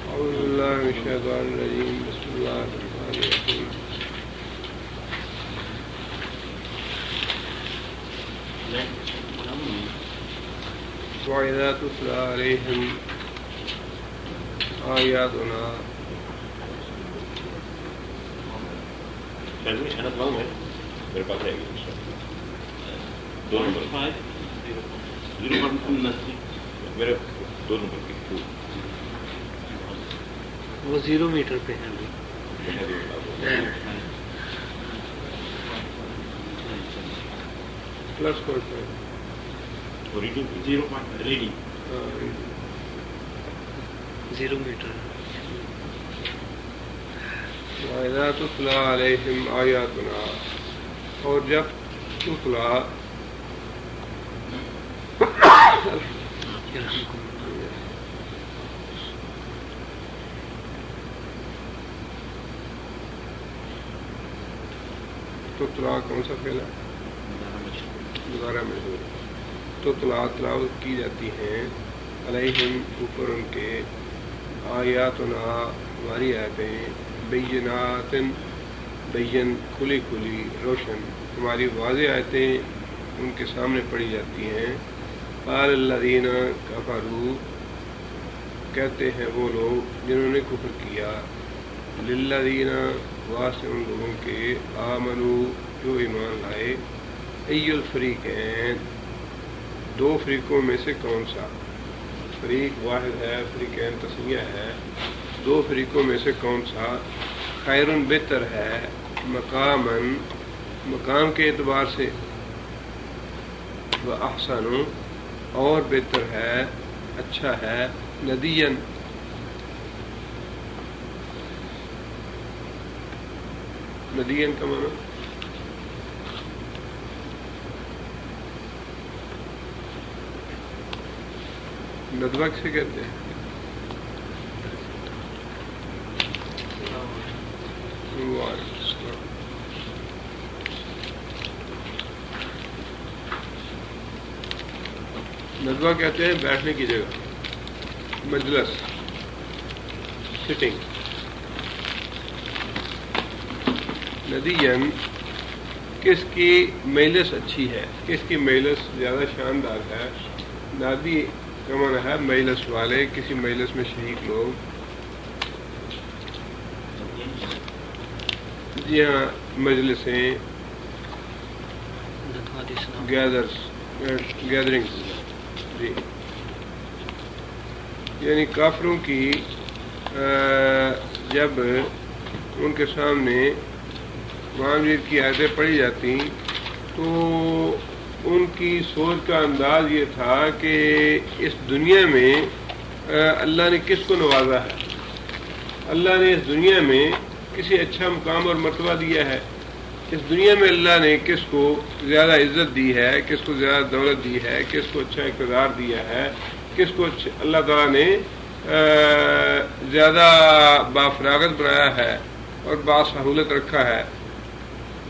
أعوذ بالله من الشيطان الرجيم بسم الله الرحمن الرحيم وإذا تتلى عليهم آياتنا محنت معلوم ہے میرے پاس ہے دو نمبر میرے دو نمبر کی وہ 0 میٹر پہ ہے پلس کوئی ریڈنگ 0 میٹر. وَإِذَا تُتْلَى عَلَيْهِمْ آيَاتُنَا اور جب تتلا تتلا کون سا فعل ہے؟ دوبارہ مجبور تتلا تلاوت کی جاتی ہیں علیہم اوپر ان کے آیاتنا ہماری آیتیں بینات بین کھلی کھلی روشن ہماری واضح آیتیں ان کے سامنے پڑھی جاتی ہیں. قال الذین کفروا کہتے ہیں وہ لوگ جنہوں نے کفر کیا للذین واسطے ان لوگوں کے آمنوا جو ایمان لائے ای الفریقین دو فریقوں میں سے کون سا؟ فریق واحد ہے، فریقین تسنیہ ہے. دو فریقوں میں سے کون سا خیرن بہتر ہے مقامن مقام کے اعتبار سے و احسن اور بہتر ہے اچھا ہے ندین ندین کا معنی ندوہ کسے کہتے ہیں؟ ندوہ کہتے ہیں بیٹھنے کی جگہ، مجلس، سٹنگ. ندین کس کی مجلس اچھی ہے، کس کی مجلس زیادہ شاندار ہے. نادی کا معنی ہے مجلس والے، کسی مجلس میں شریک لوگ. جی ہاں، مجلسیں، گیدرنگز. جی یعنی کافروں کی جب ان کے سامنے معاملے کی آیتیں پڑھی جاتی تو ان کی سوچ کا انداز یہ تھا کہ اس دنیا میں اللہ نے کس کو نوازا ہے، اللہ نے اس دنیا میں کسی اچھا مقام اور مرتبہ دیا ہے، اس دنیا میں اللہ نے کس کو زیادہ عزت دی ہے، کس کو زیادہ دولت دی ہے، کس کو اچھا اقتدار دیا ہے، کس کو اللہ تعالیٰ نے زیادہ بافراغت بنایا ہے اور باسہولت رکھا ہے.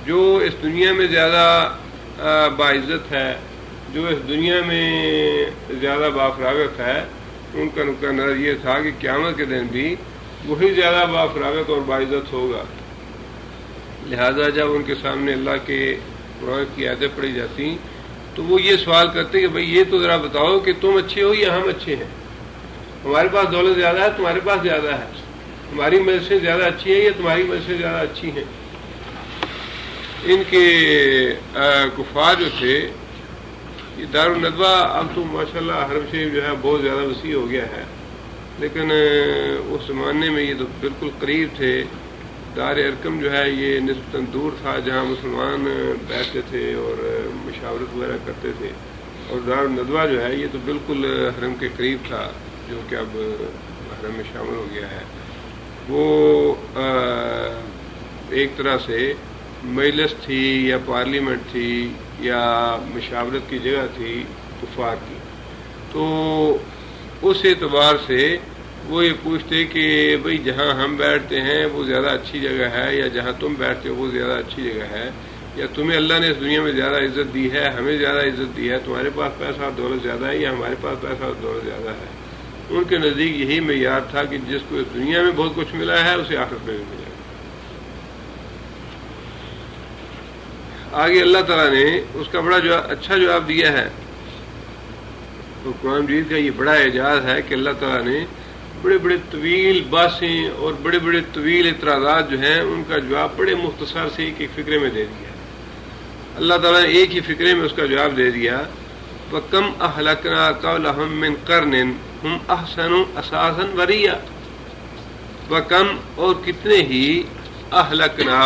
جو اس دنیا میں زیادہ باعزت ہے، جو اس دنیا میں زیادہ بافراغت ہے، ان کا نقطہ نظر یہ تھا کہ قیامت کے دن بھی وہی زیادہ بافراغت اور باعزت ہوگا. لہذا جب ان کے سامنے اللہ کے قرآن کی آیتیں پڑھی جاتی تو وہ یہ سوال کرتے کہ بھئی یہ تو ذرا بتاؤ کہ تم اچھے ہو یا ہم اچھے ہیں. ہمارے پاس دولت زیادہ ہے، تمہارے پاس زیادہ ہے. ہماری مجلسیں زیادہ اچھی ہیں یا تمہاری مجلسیں زیادہ اچھی ہیں. ان کے کفار جو تھے، یہ دارالندوہ اب تو ماشاءاللہ حرم شریف جو ہے بہت زیادہ وسیع ہو گیا ہے، لیکن اس زمانے میں یہ تو بالکل قریب تھے. دار ارکم جو ہے یہ نسبتاً دور تھا جہاں مسلمان بیٹھتے تھے اور مشاورت وغیرہ کرتے تھے، اور دارالندوہ جو ہے یہ تو بالکل حرم کے قریب تھا جو کہ اب حرم میں شامل ہو گیا ہے. وہ ایک طرح سے مجلس تھی یا پارلیمنٹ تھی یا مشاورت کی جگہ تھی کفار کی. تو اس اعتبار سے وہ یہ پوچھتے کہ بھئی جہاں ہم بیٹھتے ہیں وہ زیادہ اچھی جگہ ہے یا جہاں تم بیٹھتے ہو وہ زیادہ اچھی جگہ ہے، یا تمہیں اللہ نے اس دنیا میں زیادہ عزت دی ہے، ہمیں زیادہ عزت دی ہے، تمہارے پاس پیسہ اور دولت زیادہ ہے یا ہمارے پاس پیسہ اور دولت زیادہ ہے. ان کے نزدیک یہی معیار تھا کہ جس کو اس دنیا میں بہت کچھ ملا ہے اسے آخرت میں بھی ملا ہے۔ آگے اللہ تعالیٰ نے اس کا بڑا اچھا جواب دیا ہے، تو قرآن مجید کا یہ بڑا اعجاز ہے کہ اللہ تعالیٰ نے بڑے بڑے طویل باتیں اور بڑے بڑے طویل اعتراضات جو ہیں ان کا جواب بڑے مختصر سے ایک فقرے میں دے دیا۔ اللہ تعالیٰ نے ایک ہی فقرے میں اس کا جواب دے دیا، وَكَمْ أَهْلَكْنَا قَبْلَهُم مِّن قَرْنٍ هُمْ أَحْسَنُ أَثَاثًا وَرِئًا، وَكَمْ اور کتنے ہی أَهْلَكْنَا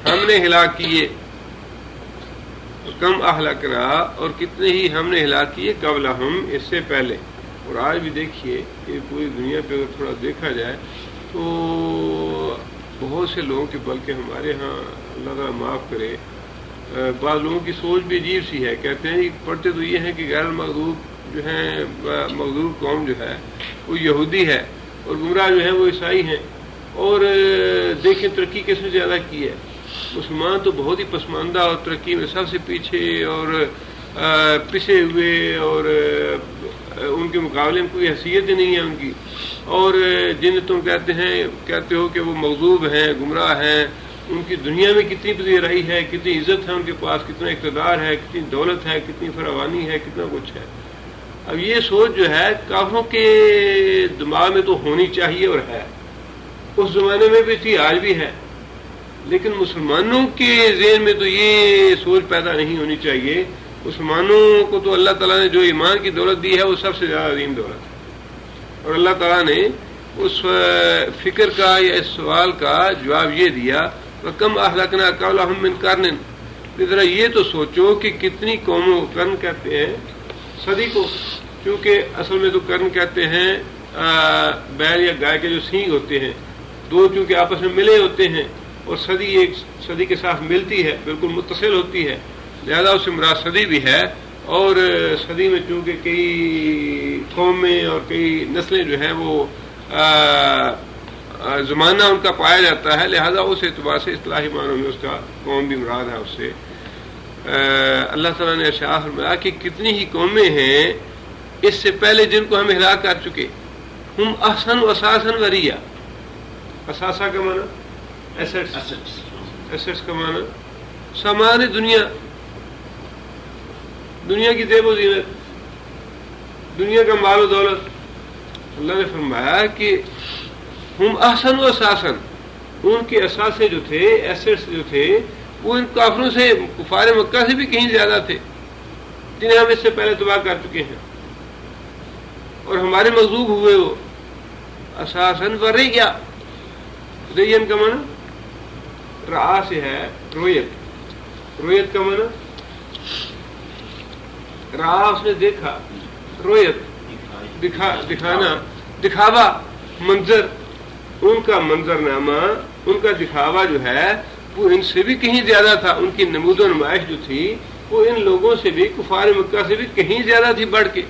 ہم نے ہلاک کیے، کم اہلکنا اور کتنے ہی ہم نے ہلاک کیے قبلہم اس سے پہلے۔ اور آج بھی دیکھیے کہ پوری دنیا پہ اگر تھوڑا دیکھا جائے تو بہت سے لوگوں کی، بلکہ ہمارے ہاں اللہ تعالیٰ معاف کرے، بعض لوگوں کی سوچ بھی عجیب سی ہے، کہتے ہیں پڑھتے تو یہ ہیں کہ غیر المغضوب جو ہیں مغضوب قوم جو ہے وہ یہودی ہے اور گمراہ جو ہے وہ عیسائی ہیں، اور دیکھیں ترقی کس نے زیادہ کی ہے، مسلمان تو بہت ہی پسماندہ اور ترقی میں سب سے پیچھے اور پسے ہوئے، اور ان کے مقابلے میں کوئی حیثیت ہی نہیں ہے ان کی، اور جن تم کہتے ہو کہ وہ مغضوب ہیں، گمراہ ہیں، ان کی دنیا میں کتنی پذیرائی ہے، کتنی عزت ہے ان کے پاس، کتنا اقتدار ہے، کتنی دولت ہے، کتنی فراوانی ہے، کتنا کچھ ہے۔ اب یہ سوچ جو ہے کافروں کے دماغ میں تو ہونی چاہیے اور ہے، اس زمانے میں بھی تھی، آج بھی ہے، لیکن مسلمانوں کے ذہن میں تو یہ سوچ پیدا نہیں ہونی چاہیے۔ مسلمانوں کو تو اللہ تعالیٰ نے جو ایمان کی دولت دی ہے وہ سب سے زیادہ عظیم دولت ہے، اور اللہ تعالیٰ نے اس فکر کا یا اس سوال کا جواب یہ دیا، وَكَمْ أَهْلَكْنَا قَبْلَهُم مِّن قَرْنٍ، ذرا یہ تو سوچو کہ کتنی قوموں، قرن کہتے ہیں صدی کو، کیونکہ اصل میں تو قرن کہتے ہیں بیل یا گائے کے جو سینگ ہوتے ہیں، دو چونکہ آپس میں ملے ہوتے ہیں، اور صدی ایک صدی کے ساتھ ملتی ہے، بالکل متصل ہوتی ہے، لہذا اس سے مراد صدی بھی ہے، اور صدی میں چونکہ کئی قومیں اور کئی نسلیں جو ہیں وہ زمانہ ان کا پایا جاتا ہے، لہذا اس اعتبار سے اصطلاحی معنوں میں اس کا قوم بھی مراد ہے اس سے۔ اللہ تعالیٰ نے ارشاد فرمایا کہ کتنی ہی قومیں ہیں اس سے پہلے جن کو ہم ہلاک کر چکے، ہم احسن و اساسا وریا، اساسا کا معنی ایسٹس کا معنی سامان دنیا کی زیب و زینت، دنیا کا مال و دولت۔ اللہ نے فرمایا کہ ہم احسن و اساسا، ان کے اثاثے جو تھے، ایسٹس جو تھے، وہ ان کافروں سے، کفار مکہ سے بھی کہیں زیادہ تھے جنہیں ہم اس سے پہلے تباہ کر چکے ہیں، اور ہمارے مغضوب ہوئے وہ اساسا وریا۔ ریان کا معنی رعا سے ہے رویت، رویت کا معنی رعا اس نے دیکھا، رویت دکھانا، دکھاوا، منظر، ان کا منظر نامہ، ان کا دکھاوا جو ہے وہ ان سے بھی کہیں زیادہ تھا، ان کی نمود و نمائش جو تھی وہ ان لوگوں سے بھی، کفار مکہ سے بھی کہیں زیادہ تھی بڑھ کے۔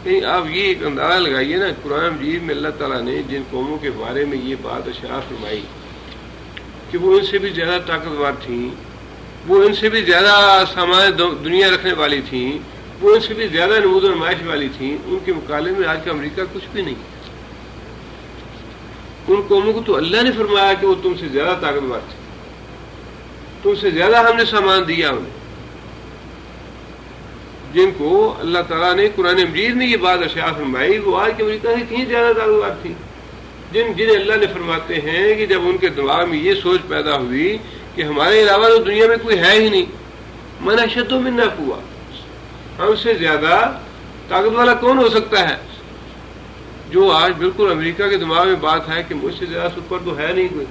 کہیں آپ یہ ایک اندازہ لگائیے نا، قرآن مجید میں اللہ تعالیٰ نے جن قوموں کے بارے میں یہ بات اشارہ فرمائی کہ وہ ان سے بھی زیادہ طاقتور تھیں، وہ ان سے بھی زیادہ سامان دنیا رکھنے والی تھیں، وہ ان سے بھی زیادہ نمود و نمائش والی تھیں، ان کے مقابلے میں آج کا امریکہ کچھ بھی نہیں۔ ان قوموں کو تو اللہ نے فرمایا کہ وہ تم سے زیادہ طاقتور تھے، تم سے زیادہ ہم نے سامان دیا انہیں، جن کو اللہ تعالیٰ نے قرآن مجید میں یہ بات ارشاد فرمائی وہ آج کے امریکہ سے کہیں زیادہ طاقتور تھیں، جنہیں اللہ نے فرماتے ہیں کہ جب ان کے دماغ میں یہ سوچ پیدا ہوئی کہ ہمارے علاوہ تو دنیا میں کوئی ہے ہی نہیں، من اشد منا قوہ، ہم سے زیادہ طاقت والا کون ہو سکتا ہے، جو آج بالکل امریکہ کے دماغ میں بات ہے کہ مجھ سے زیادہ سپر تو ہے نہیں کوئی۔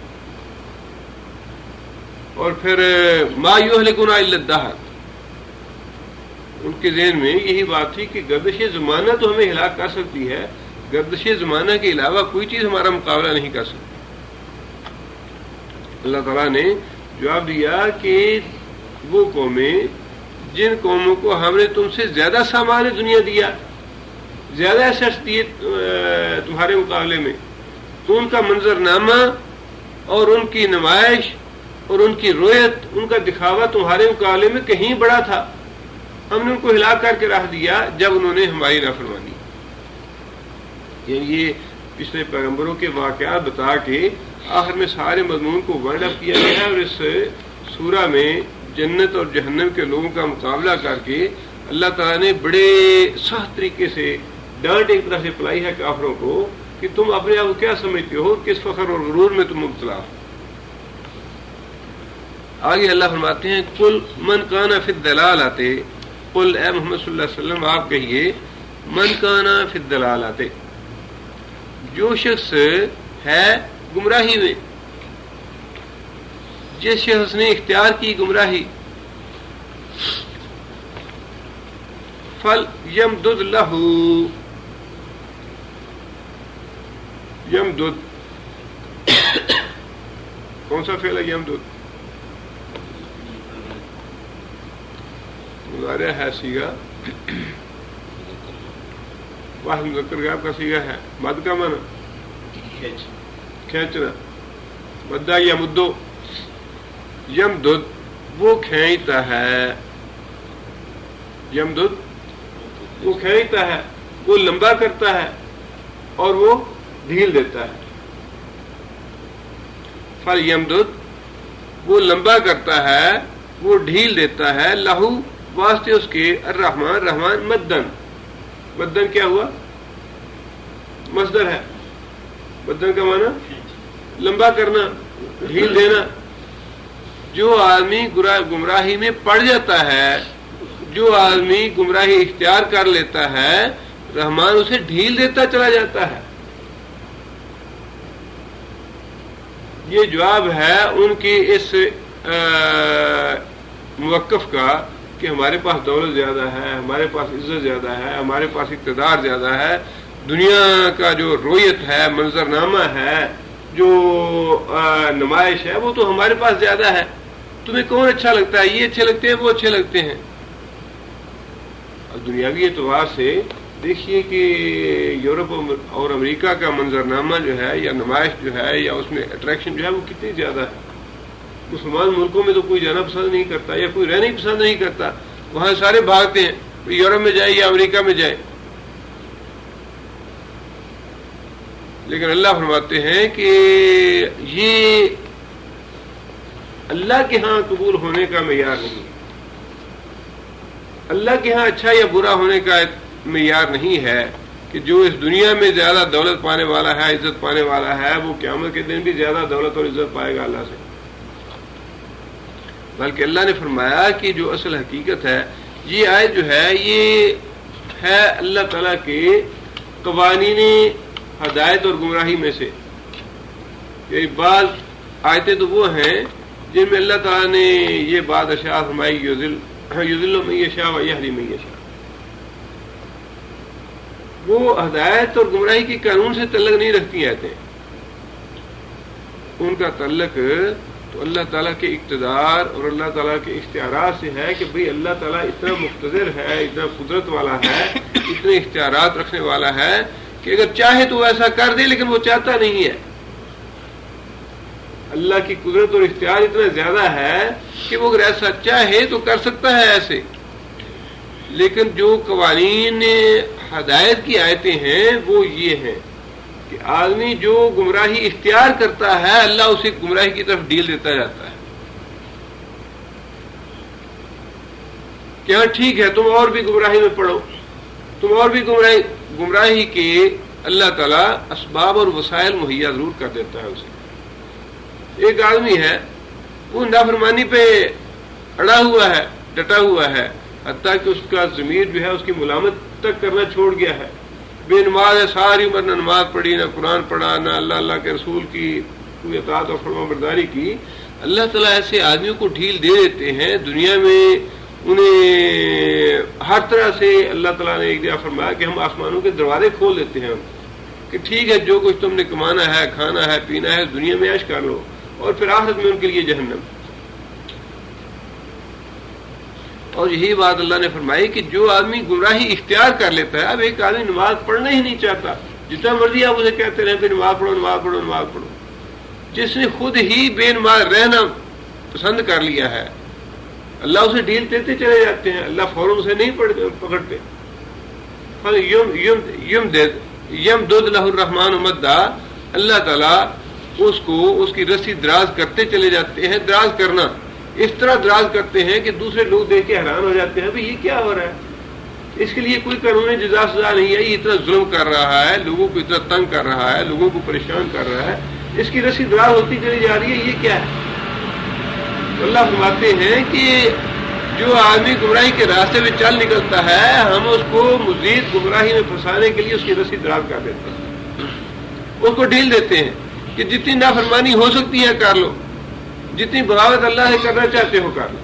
اور پھر ما یہلکنا الا الدہر، ان کے ذہن میں یہی بات تھی کہ گردش زمانہ تو ہمیں ہلاک کر سکتی ہے، گردش زمانہ کے علاوہ کوئی چیز ہمارا مقابلہ نہیں کر سکتی۔ اللہ تعالیٰ نے جواب دیا کہ وہ قومیں جن قوموں کو ہم نے تم سے زیادہ سامان دنیا دیا، زیادہ ایسٹس دیے تمہارے مقابلے میں، تو ان کا منظرنامہ اور ان کی نمائش اور ان کی رویت، ان کا دکھاوا تمہارے مقابلے میں کہیں بڑا تھا، ہم نے ان کو ہلاک کر کے رکھ دیا جب انہوں نے ہماری نافرمانی۔ یعنی یہ پچھلے پیغمبروں کے واقعات بتا کے آخر میں سارے مضمون کو وائنڈ اپ کیا گیا ہے، اور اس سورہ میں جنت اور جہنم کے لوگوں کا مقابلہ کر کے اللہ تعالیٰ نے بڑے سخت طریقے سے ڈانٹ ایک طرح سے پلائی ہے کافروں کو کہ تم اپنے آپ کو کیا سمجھتے ہو، کس فخر اور غرور میں تم مبتلا ہو۔ آگے اللہ فرماتے ہیں قل من کان فی الضلالۃ، قل اے محمد صلی اللہ علیہ وسلم آپ کہیے من کان فی الضلالۃ، جو شخص ہے گمراہی میں، جس شخص نے اختیار کی گمراہی، فَلْيَمْدُدْ لَهُ، یمدد کون سا فعل ہے؟ یمدد مضارع ہے، سیگا واحد مذکر غائب کا سیگا ہے، مد کا معنی کھینچنا، مدہ یمدو، یمدد وہ کھینچتا ہے، یمدد وہ کھینچتا ہے، وہ لمبا کرتا ہے اور وہ ڈھیل دیتا ہے۔ فَلْيَمْدُدْ وہ لمبا کرتا ہے، وہ ڈھیل دیتا ہے، لہو واسطے اس کے، الرحمن رحمان، مدن، مدن کیا ہوا؟ مصدر ہے، مدن کا معنی لمبا کرنا، ڈھیل دینا۔ جو آدمی گمراہی میں پڑ جاتا ہے، جو آدمی گمراہی اختیار کر لیتا ہے، رحمان اسے ڈھیل دیتا چلا جاتا ہے۔ یہ جواب ہے ان کی اس موقف کا کہ ہمارے پاس دولت زیادہ ہے، ہمارے پاس عزت زیادہ ہے، ہمارے پاس اقتدار زیادہ ہے، دنیا کا جو رویت ہے، منظرنامہ ہے، جو نمائش ہے، وہ تو ہمارے پاس زیادہ ہے۔ تمہیں کون اچھا لگتا ہے؟ یہ اچھے لگتے ہیں، وہ اچھے لگتے ہیں۔ اور دنیاوی اعتبار سے دیکھیے کہ یورپ اور امریکہ کا منظرنامہ جو ہے یا نمائش جو ہے یا اس میں اٹریکشن جو ہے وہ کتنی زیادہ ہے۔ مسلمان ملکوں میں تو کوئی جانا پسند نہیں کرتا یا کوئی رہنا ہی پسند نہیں کرتا، وہاں سارے بھاگتے ہیں، یورپ میں جائے یا امریکہ میں جائے۔ لیکن اللہ فرماتے ہیں کہ یہ اللہ کے ہاں قبول ہونے کا معیار نہیں، اللہ کے ہاں اچھا یا برا ہونے کا معیار نہیں ہے کہ جو اس دنیا میں زیادہ دولت پانے والا ہے، عزت پانے والا ہے، وہ قیامت کے دن بھی زیادہ دولت اور عزت پائے گا اللہ سے۔ بلکہ اللہ نے فرمایا کہ جو اصل حقیقت ہے، یہ آیت جو ہے یہ ہے اللہ تعالیٰ کے قوانین ہدایت اور گمراہی میں سے۔ یعنی بعض آیتیں تو وہ ہیں جن میں اللہ تعالیٰ نے یہ بات اشاعت فرمائی، یضل من یشاء ویہدی من یشاء۔ وہ ہدایت اور گمراہی کے قانون سے تعلق نہیں رکھتی آیتیں، ان کا تعلق تو اللہ تعالیٰ کے اقتدار اور اللہ تعالیٰ کے اختیارات سے ہے کہ بھئی اللہ تعالیٰ اتنا مقتدر ہے، اتنا قدرت والا ہے، اتنے اختیارات رکھنے والا ہے کہ اگر چاہے تو ایسا کر دے، لیکن وہ چاہتا نہیں ہے۔ اللہ کی قدرت اور اختیار اتنا زیادہ ہے کہ وہ اگر ایسا چاہے تو کر سکتا ہے ایسے، لیکن جو قوانین ہدایت کی آیتیں ہیں وہ یہ ہیں کہ آدمی جو گمراہی اختیار کرتا ہے، اللہ اسے گمراہی کی طرف ڈھیل دیتا جاتا ہے کہ ہاں ٹھیک ہے، تم اور بھی گمراہی میں پڑو، تم اور بھی گمراہی کے اللہ تعالیٰ اسباب اور وسائل مہیا ضرور کر دیتا ہے اسے۔ ایک آدمی ہے وہ نافرمانی پہ اڑا ہوا ہے، ڈٹا ہوا ہے، حتیٰ کہ اس کا ضمیر جو ہے اس کی ملامت تک کرنا چھوڑ گیا ہے، بے نماز ہے، ساری عمر نہ نماز پڑھی، نہ قرآن پڑھا، نہ اللہ کے رسول کی کوئی اطاعت اور فرما برداری کی۔ اللہ تعالیٰ ایسے آدمیوں کو ڈھیل دے دیتے ہیں دنیا میں، انہیں ہر طرح سے اللہ تعالیٰ نے ایک دفعہ فرمایا کہ ہم آسمانوں کے دروازے کھول دیتے ہیں کہ ٹھیک ہے، جو کچھ تم نے کمانا ہے، کھانا ہے، پینا ہے، دنیا میں عیش کر لو، اور پھر آخرت میں ان کے لیے جہنم۔ اور یہی بات اللہ نے فرمائی کہ جو آدمی گمراہی اختیار کر لیتا ہے، اب ایک آدمی نماز پڑھنا ہی نہیں چاہتا، جتنا مرضی آپ اسے کہتے رہے کہ نماز پڑھو، نماز پڑھو، نماز پڑھو، جس نے خود ہی بے نماز رہنا پسند کر لیا ہے، اللہ اسے ڈھیل دیتے چلے جاتے ہیں، اللہ فوراً اسے نہیں پکڑتے۔ یم دے یمدد لہ الرحمن مدا، اللہ تعالیٰ اس کو اس کی رسی دراز کرتے چلے جاتے ہیں. دراز کرنا اس طرح دراز کرتے ہیں کہ دوسرے لوگ دیکھ کے حیران ہو جاتے ہیں بھئی یہ کیا ہو رہا ہے. اس کے لیے کوئی قانونی جزا سزا نہیں ہے، یہ اتنا ظلم کر رہا ہے، لوگوں کو اتنا تنگ کر رہا ہے، لوگوں کو پریشان کر رہا ہے، اس کی رسی دراز ہوتی چلی جا رہی ہے، یہ کیا ہے؟ اللہ فرماتے ہیں کہ جو آدمی گمراہی کے راستے میں چل نکلتا ہے ہم اس کو مزید گمراہی میں پھنسانے کے لیے اس کی رسی دراز کر دیتے ہیں، اس کو ڈھیل دیتے ہیں کہ جتنی نافرمانی ہو سکتی ہے کر لو، جتنی بغاوت اللہ سے کرنا چاہتے ہو کر لو.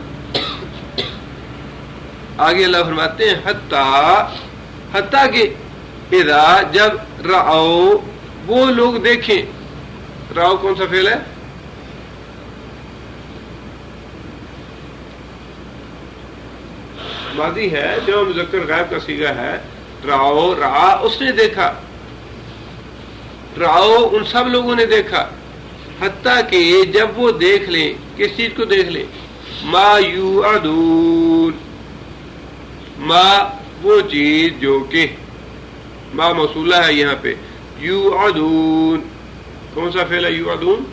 آگے اللہ فرماتے ہیں حتیٰ کہ اذا جب رعو وہ لوگ دیکھیں. رعو کون سا فعل ہے؟ ماضی ہے، جو مذکر غائب کا صیغہ ہے. رعو رعا اس نے دیکھا، رعو ان سب لوگوں نے دیکھا. حتیٰ کہ جب وہ دیکھ لیں، کس چیز کو دیکھ لیں؟ ما یوعدون، ما وہ چیز جو کہ ما موصولہ ہے یہاں پہ. یوعدون کون سا فعل ہے؟ یوعدون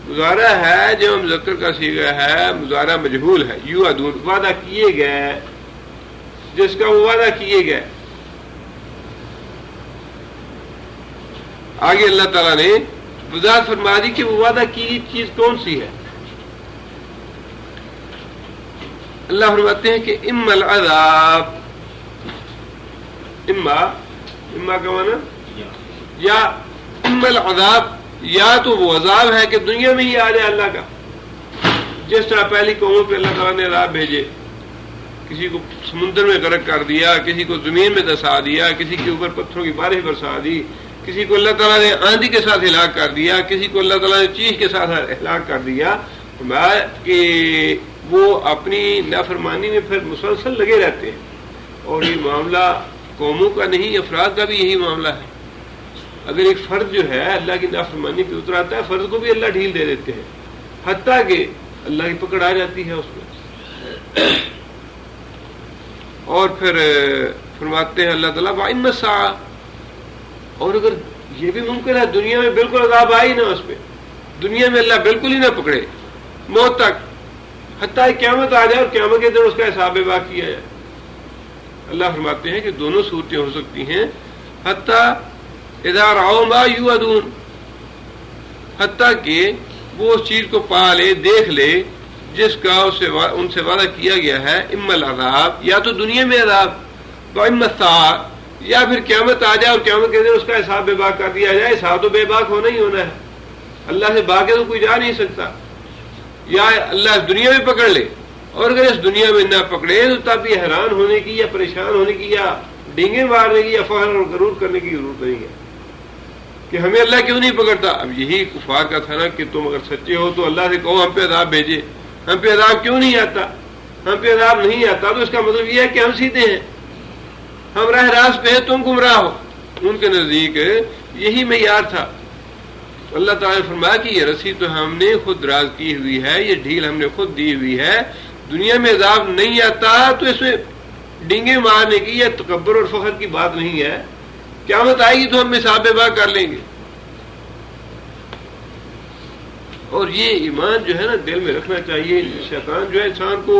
مضارع ہے، جو مذکر کا صیغہ ہے، مضارع مجہول ہے. یوعدون وعدہ کیے گئے، جس کا وہ وعدہ کیے گئے. آگے اللہ تعالیٰ نے وضاحت فرما دی کہ وہ وعدہ کی چیز کون سی ہے. اللہ فرماتے ہیں کہ اما العذاب، اما کا معنی یا اما العذاب، یا تو وہ عذاب ہے کہ دنیا میں ہی آ جائے اللہ کا، جس طرح پہلی قوموں پہ اللہ تعالیٰ نے عذاب بھیجے، کسی کو سمندر میں غرق کر دیا، کسی کو زمین میں دسا دیا، کسی کے اوپر پتھروں کی بارش برسا دی، کسی کو اللہ تعالیٰ نے آندھی کے ساتھ ہلاک کر دیا، کسی کو اللہ تعالیٰ نے چیخ کے ساتھ ہلاک کر دیا. کہ وہ اپنی نافرمانی میں پھر مسلسل لگے رہتے ہیں. اور یہ معاملہ قوموں کا نہیں، افراد کا بھی یہی معاملہ ہے. اگر ایک فرد جو ہے اللہ کی نافرمانی پہ اتر آتا ہے، فرد کو بھی اللہ ڈھیل دے دیتے ہیں، حتیٰ کہ اللہ کی پکڑ آ جاتی ہے اس میں. اور پھر فرماتے ہیں اللہ تعالیٰ وَإِنَّ السَّاعَةَ، اور اگر یہ بھی ممکن ہے دنیا میں بالکل عذاب آئی نہ اس پہ، دنیا میں اللہ بالکل ہی نہ پکڑے موت تک، حتیٰ قیامت آ جائے اور قیامت کے دن اس کا حساب باق کیا جائے. اللہ فرماتے ہیں کہ دونوں صورتیں ہو سکتی ہیں. حتیٰ اذا رعوا ما یوعدون، حتیٰ کہ وہ اس چیز کو پا لے، دیکھ لے جس کا ان سے وعدہ کیا گیا ہے. اما العذاب، یا تو دنیا میں عذاب، تو اما الساعہ، یا پھر قیامت آ جائے اور قیامت کے دن اس کا حساب بے باک کر دیا جائے. حساب تو بے باک ہونا ہی ہونا ہے، اللہ سے باقی تو کوئی جا نہیں سکتا. یا اللہ اس دنیا میں پکڑ لے، اور اگر اس دنیا میں نہ پکڑے تو تب یہ حیران ہونے کی یا پریشان ہونے کی یا ڈینگے مارنے کی یا فخر اور غرور کرنے کی ضرورت نہیں ہے کہ ہمیں اللہ کیوں نہیں پکڑتا. اب یہی کفار کا تھا نا کہ تم اگر سچے ہو تو اللہ سے کہو ہم پہ عذاب بھیجے، ہم پہ عذاب کیوں نہیں آتا، ہم پہ عذاب نہیں آتا. تو اس کا مطلب یہ ہے کہ ہم سیدھے ہیں، ہم راہ راست پہ ہیں، تم گمراہ ہو. ان کے نزدیک یہی معیار تھا. اللہ تعالیٰ نے فرمایا کہ یہ رسی تو ہم نے خود دراز کی ہوئی ہے، یہ ڈھیل ہم نے خود دی ہوئی ہے. دنیا میں عذاب نہیں آتا تو اس میں ڈینگے مارنے کی یا تکبر اور فخر کی بات نہیں ہے. قیامت آئے گی تو ہم حساب باق کر لیں گے. اور یہ ایمان جو ہے نا دل میں رکھنا چاہیے. شیطان جو ہے انسان کو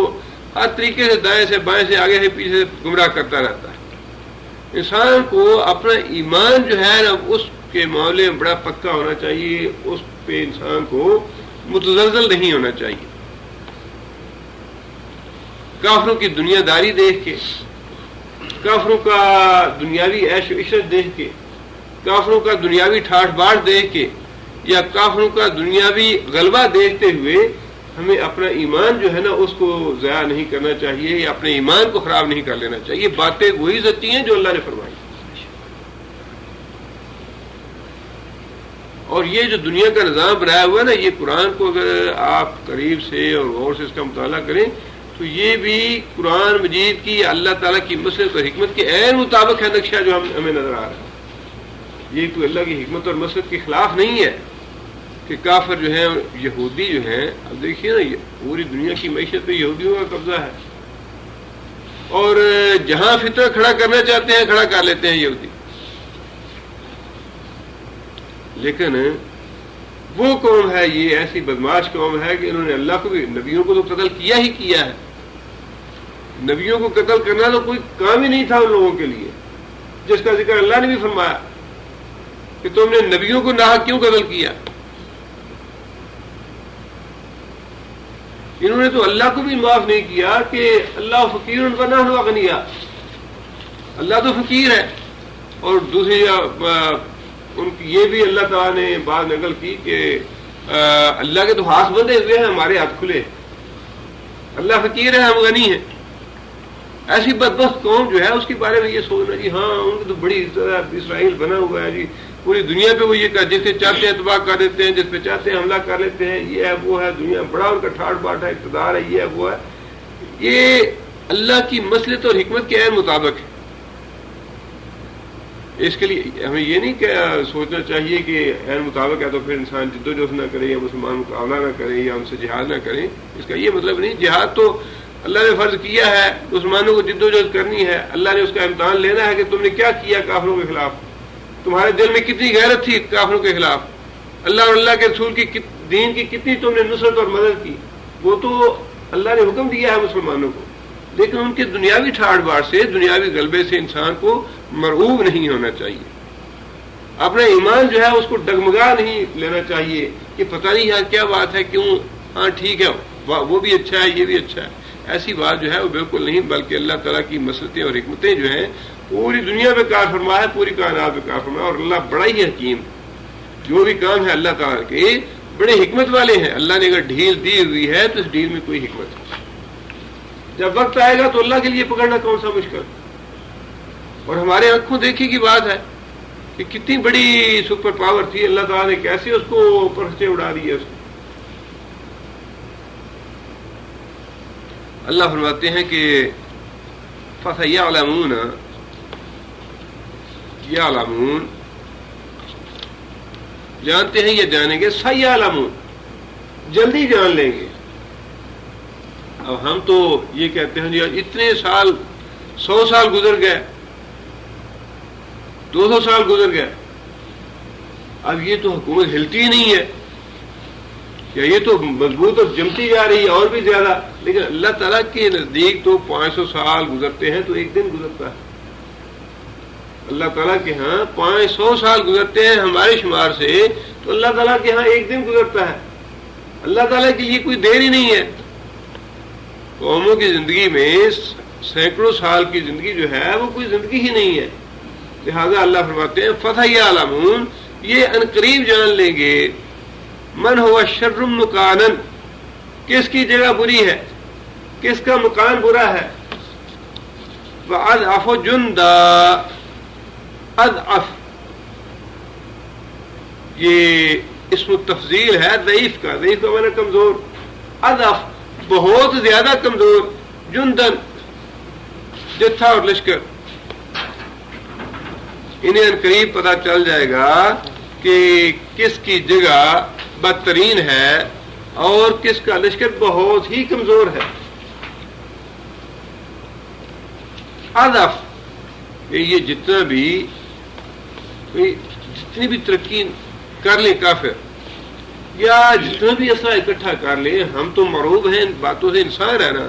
ہر طریقے سے دائیں سے بائیں سے آگے سے پیچھے سے گمراہ کرتا رہتا ہے. انسان کو اپنا ایمان جو ہے نا اس کے معاملے میں بڑا پکا ہونا چاہیے، اس پہ انسان کو متزلزل نہیں ہونا چاہیے. کافروں کی دنیا داری دیکھ کے، کافروں کا دنیاوی عیش و عشرت دیکھ کے، کافروں کا دنیاوی ٹھاٹھ باٹھ دیکھ کے، یا کافروں کا دنیاوی غلبہ دیکھتے ہوئے ہمیں اپنا ایمان جو ہے نا اس کو ضائع نہیں کرنا چاہیے، یا اپنے ایمان کو خراب نہیں کر لینا چاہیے. باتیں وہی سچی ہیں جو اللہ نے فرمائی. اور یہ جو دنیا کا نظام بنایا ہوا ہے نا، یہ قرآن کو اگر آپ قریب سے اور غور سے اس کا مطالعہ کریں تو یہ بھی قرآن مجید کی اللہ تعالیٰ کی مصلحت اور حکمت کے عین مطابق ہے نقشہ جو ہمیں نظر آ رہا ہے. یہ کوئی اللہ کی حکمت اور مصلحت کے خلاف نہیں ہے کہ کافر جو ہیں یہودی جو ہیں. اب دیکھیے نا پوری دنیا کی معیشت پہ یہودیوں کا قبضہ ہے، اور جہاں فتنہ کھڑا کرنا چاہتے ہیں کھڑا کر لیتے ہیں یہودی. لیکن وہ قوم ہے، یہ ایسی بدماش قوم ہے کہ انہوں نے اللہ کو بھی، نبیوں کو تو قتل کیا ہی کیا ہے. نبیوں کو قتل کرنا تو کوئی کام ہی نہیں تھا ان لوگوں کے لیے، جس کا ذکر اللہ نے بھی فرمایا کہ تم نے نبیوں کو ناحق کیوں قتل کیا. انہوں نے تو اللہ کو بھی معاف نہیں کیا کہ اللہ فقیر ونحن اغنیاء، اللہ تو فقیر ہے. اور دوسری ان کی یہ بھی اللہ تعالیٰ نے بات نقل کی کہ اللہ کے تو ہاتھ بندھے ہوئے ہیں، ہمارے ہاتھ کھلے، اللہ فقیر ہے، ہم غنی ہیں. ایسی بدبخت قوم جو ہے اس کے بارے میں یہ سوچنا جی ہاں ان کی تو بڑی اسرائیل بنا ہوا ہے جی، پوری دنیا پہ وہ یہ جس سے چاہتے ہیں تباہ کر دیتے ہیں، جس پہ چاہتے ہیں حملہ کر لیتے ہیں، یہ ہے وہ ہے، دنیا بڑا ان کا ٹھاٹ باٹ ہے، اقتدار ہے، یہ ہے وہ ہے. یہ اللہ کی مصلحت اور حکمت کے عین مطابق ہے. اس کے لیے ہمیں یہ نہیں سوچنا چاہیے کہ عین مطابق ہے تو پھر انسان جدوجہد نہ کرے یا مسلمان مقابلہ نہ کرے یا ان سے جہاد نہ کرے. اس کا یہ مطلب نہیں. جہاد تو اللہ نے فرض کیا ہے، مسلمانوں کو جدوجہد کرنی ہے. اللہ نے اس کا امتحان لینا ہے کہ تم نے کیا کیا کافروں کے خلاف، تمہارے دل میں کتنی غیرت تھی کافروں کے خلاف، اللہ اور اللہ کے رسول کی دین کی کتنی تم نے نصرت اور مدد کی. وہ تو اللہ نے حکم دیا ہے مسلمانوں کو، لیکن ان کے دنیاوی ٹھاٹ باٹ سے، دنیاوی غلبے سے انسان کو مرعوب نہیں ہونا چاہیے. اپنا ایمان جو ہے اس کو ڈگمگا نہیں لینا چاہیے کہ پتہ نہیں یہاں کیا بات ہے، کیوں، ہاں ٹھیک ہے وہ بھی اچھا ہے یہ بھی اچھا ہے. ایسی بات جو ہے وہ بالکل نہیں، بلکہ اللہ تعالیٰ کی مصلحتیں اور حکمتیں جو ہیں پوری دنیا پہ کار فرما ہے، پوری کائنات پہ کار فرما ہے. اور اللہ بڑا ہی حکیم، جو بھی کام ہے اللہ تعالیٰ کے بڑے حکمت والے ہیں. اللہ نے اگر ڈھیل دی ہوئی ہے تو اس ڈھیل میں کوئی حکمت ہے. جب وقت آئے گا تو اللہ کے لیے پکڑنا کون سا مشکل. اور ہمارے آنکھوں دیکھی کی بات ہے کہ کتنی بڑی سپر پاور تھی، اللہ تعالیٰ نے کیسے اس کو پرچے اڑا دیے. اس کو اللہ فرماتے ہیں کہ فَسَيَعْلَمُونَ، یعلمون جانتے ہیں، یہ جانیں گے، سَيَعْلَمُونَ جلدی جان لیں گے. اب ہم تو یہ کہتے ہیں جی اتنے سال، 100 سال گزر گئے، 200 سال گزر گئے، اب یہ تو حکومت ہلتی ہی نہیں ہے، یا یہ تو مضبوط اور جمتی جا رہی ہے اور بھی زیادہ. لیکن اللہ تعالیٰ کے نزدیک تو 500 سال گزرتے ہیں تو ایک دن گزرتا ہے. اللہ تعالیٰ کے ہاں 500 سال گزرتے ہیں ہمارے شمار سے، تو اللہ تعالیٰ کے ہاں ایک دن گزرتا ہے. اللہ تعالیٰ کے لیے کوئی دیر ہی نہیں ہے. قوموں کی زندگی میں سینکڑوں سال کی زندگی جو ہے وہ کوئی زندگی ہی نہیں ہے. لہذا اللہ فرماتے ہیں فَسَيَعْلَمُونَ یہ عنقریب جان لیں گے، من ہوا شر مکانن کس کی جگہ بری ہے، کس کا مکان برا ہے. وَأَضْعَفُ جُنْدًا، اضعف یہ اسم التفضیل ہے ضعیف کا، ضعیف کا معنی کمزور، اضعف بہت زیادہ کمزور، جندن جتھا اور لشکر. انہیں عنقریب پتہ چل جائے گا کہ کس کی جگہ بدترین ہے اور کس کا لشکر بہت ہی کمزور ہے. اضعف یہ جتنی بھی ترقی کر لیں کافر یا جتنا بھی اسلحہ اکٹھا کر لیں، ہم تو مرعوب ہیں ان باتوں سے. انسان ہے نا،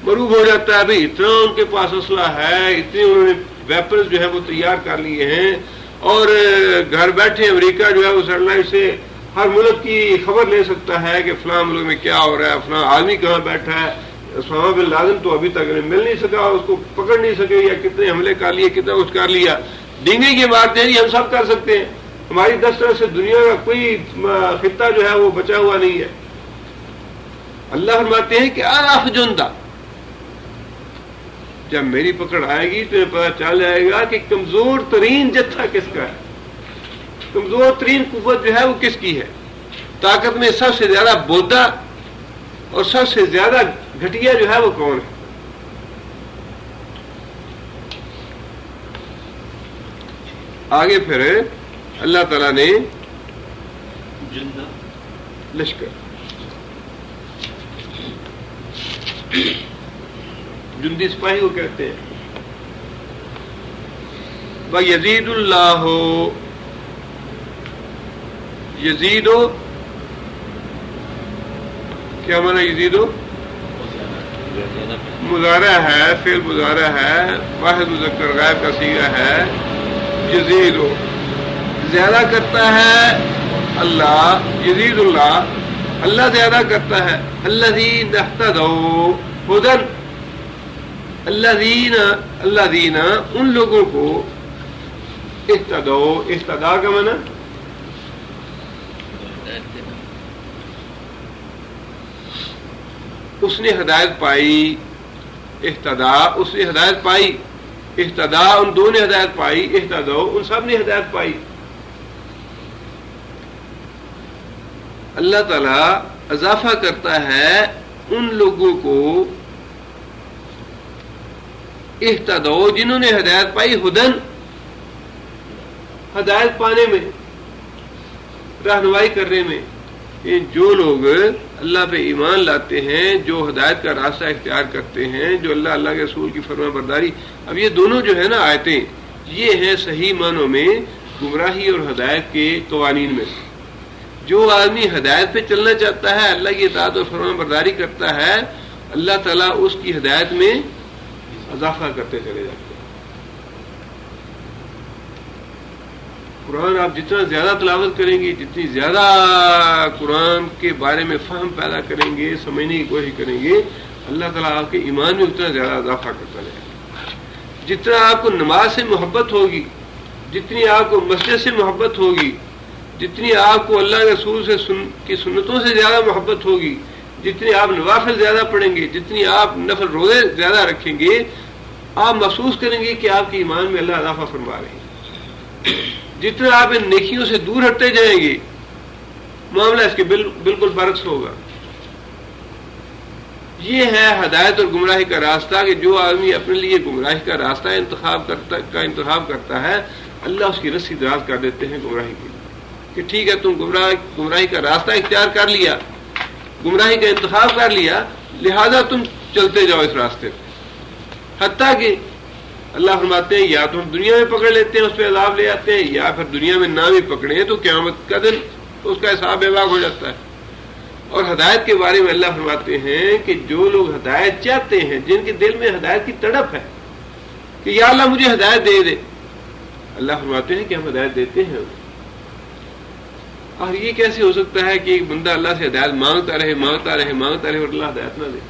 مرعوب ہو جاتا ہے بھائی اتنا ان کے پاس اسلحہ ہے، اتنے انہوں نے ویپنز جو ہے وہ تیار کر لیے ہیں، اور گھر بیٹھے امریکہ جو ہے وہ سیٹلائٹ سے ہر ملک کی خبر لے سکتا ہے کہ فلاں ملک میں کیا ہو رہا ہے، فلاں آدمی کہاں بیٹھا ہے. اسامہ بن لادن تو ابھی تک مل نہیں سکا، اس کو پکڑ نہیں سکے، یا کتنے حملے کر لیے، کتنا کچھ کر لیا. ڈینگی کی بات ہے ہم سب کر سکتے ہیں. ہماری 10 طرح سے دنیا کا کوئی خطہ جو ہے وہ بچا ہوا نہیں ہے. اللہ فرماتے ہیں کہ اضعف جندہ، جب میری پکڑ آئے گی تو پتہ چل جائے گا کہ کمزور ترین جتھا کس کا ہے، کمزور ترین قوت جو ہے وہ کس کی ہے. طاقت میں سب سے زیادہ بودا اور سب سے زیادہ گھٹیا جو ہے وہ کون ہے. آگے پھر اللہ تعالیٰ نے لشکر، جندی سپاہی کو کہتے ہیں. وَيَزِيدُ اللَّهُ یزیدو کیا مانا یزیدو؟ مضارع ہے، فعل مضارع ہے، واحد مذکر غائب کا صیغہ ہے، یزیدو زیادہ کرتا ہے اللہ، یزید اللہ، اللہ زیادہ کرتا ہے، الذین اہتدوا ہدن، الذین ان لوگوں کو اہتدوا، اہتدا کا معنی اس نے ہدایت پائی، اہتدا اس نے ہدایت پائی، اہتدا ان دو نے ہدایت پائی، اہتدا ان سب نے ہدایت پائی۔ اللہ تعالیٰ اضافہ کرتا ہے ان لوگوں کو اہتدا جنہوں نے ہدایت پائی، ہدن ہدایت پانے میں، رہنمائی کرنے میں۔ جو لوگ اللہ پہ ایمان لاتے ہیں، جو ہدایت کا راستہ اختیار کرتے ہیں، جو اللہ کے رسول کی فرما برداری، اب یہ دونوں جو ہے نا آیتیں، یہ ہیں صحیح معنوں میں گمراہی اور ہدایت کے قوانین میں۔ جو آدمی ہدایت پہ چلنا چاہتا ہے، اللہ کی اطاعت اور فرما برداری کرتا ہے، اللہ تعالیٰ اس کی ہدایت میں اضافہ کرتے چلے جاتے ہیں۔ قرآن آپ جتنا زیادہ تلاوت کریں گے، جتنی زیادہ قرآن کے بارے میں فہم پیدا کریں گے، سمجھنے کی کوشش کریں گے، اللہ تعالیٰ آپ کے ایمان میں اتنا زیادہ اضافہ کرتا رہے گا۔ جتنا آپ کو نماز سے محبت ہوگی، جتنی آپ کو مسجد سے محبت ہوگی، جتنی آپ کو اللہ کے رسول کی سنتوں سے زیادہ محبت ہوگی، جتنی آپ نوافل زیادہ پڑھیں گے، جتنی آپ نفل روزے زیادہ رکھیں گے، آپ محسوس کریں گے کہ آپ کے ایمان میں اللہ اضافہ فرما رہے ہیں۔ جتنا آپ ان نیکیوں سے دور ہٹتے جائیں گے، معاملہ اس کے بالکل برعکس ہوگا۔ یہ ہے ہدایت اور گمراہی کا راستہ کہ جو آدمی اپنے لیے گمراہی کا راستہ انتخاب کرتا ہے، اللہ اس کی رسی دراز کر دیتے ہیں گمراہی کی، کہ ٹھیک ہے تم گمراہی کا راستہ اختیار کر لیا، گمراہی کا انتخاب کر لیا، لہذا تم چلتے جاؤ اس راستے پہ، حتیٰ کہ اللہ فرماتے ہیں یا تو ہم دنیا میں پکڑ لیتے ہیں، اس پہ عذاب لے آتے ہیں، یا پھر دنیا میں نہ بھی پکڑیں تو قیامت کا دن اس کا حساب بے باک ہو جاتا ہے۔ اور ہدایت کے بارے میں اللہ فرماتے ہیں کہ جو لوگ ہدایت چاہتے ہیں، جن کے دل میں ہدایت کی تڑپ ہے کہ یا اللہ مجھے ہدایت دے دے، اللہ فرماتے ہیں کہ ہم ہدایت دیتے ہیں۔ اور یہ کیسے ہو سکتا ہے کہ ایک بندہ اللہ سے ہدایت مانگتا رہے اور اللہ ہدایت نہ دے؟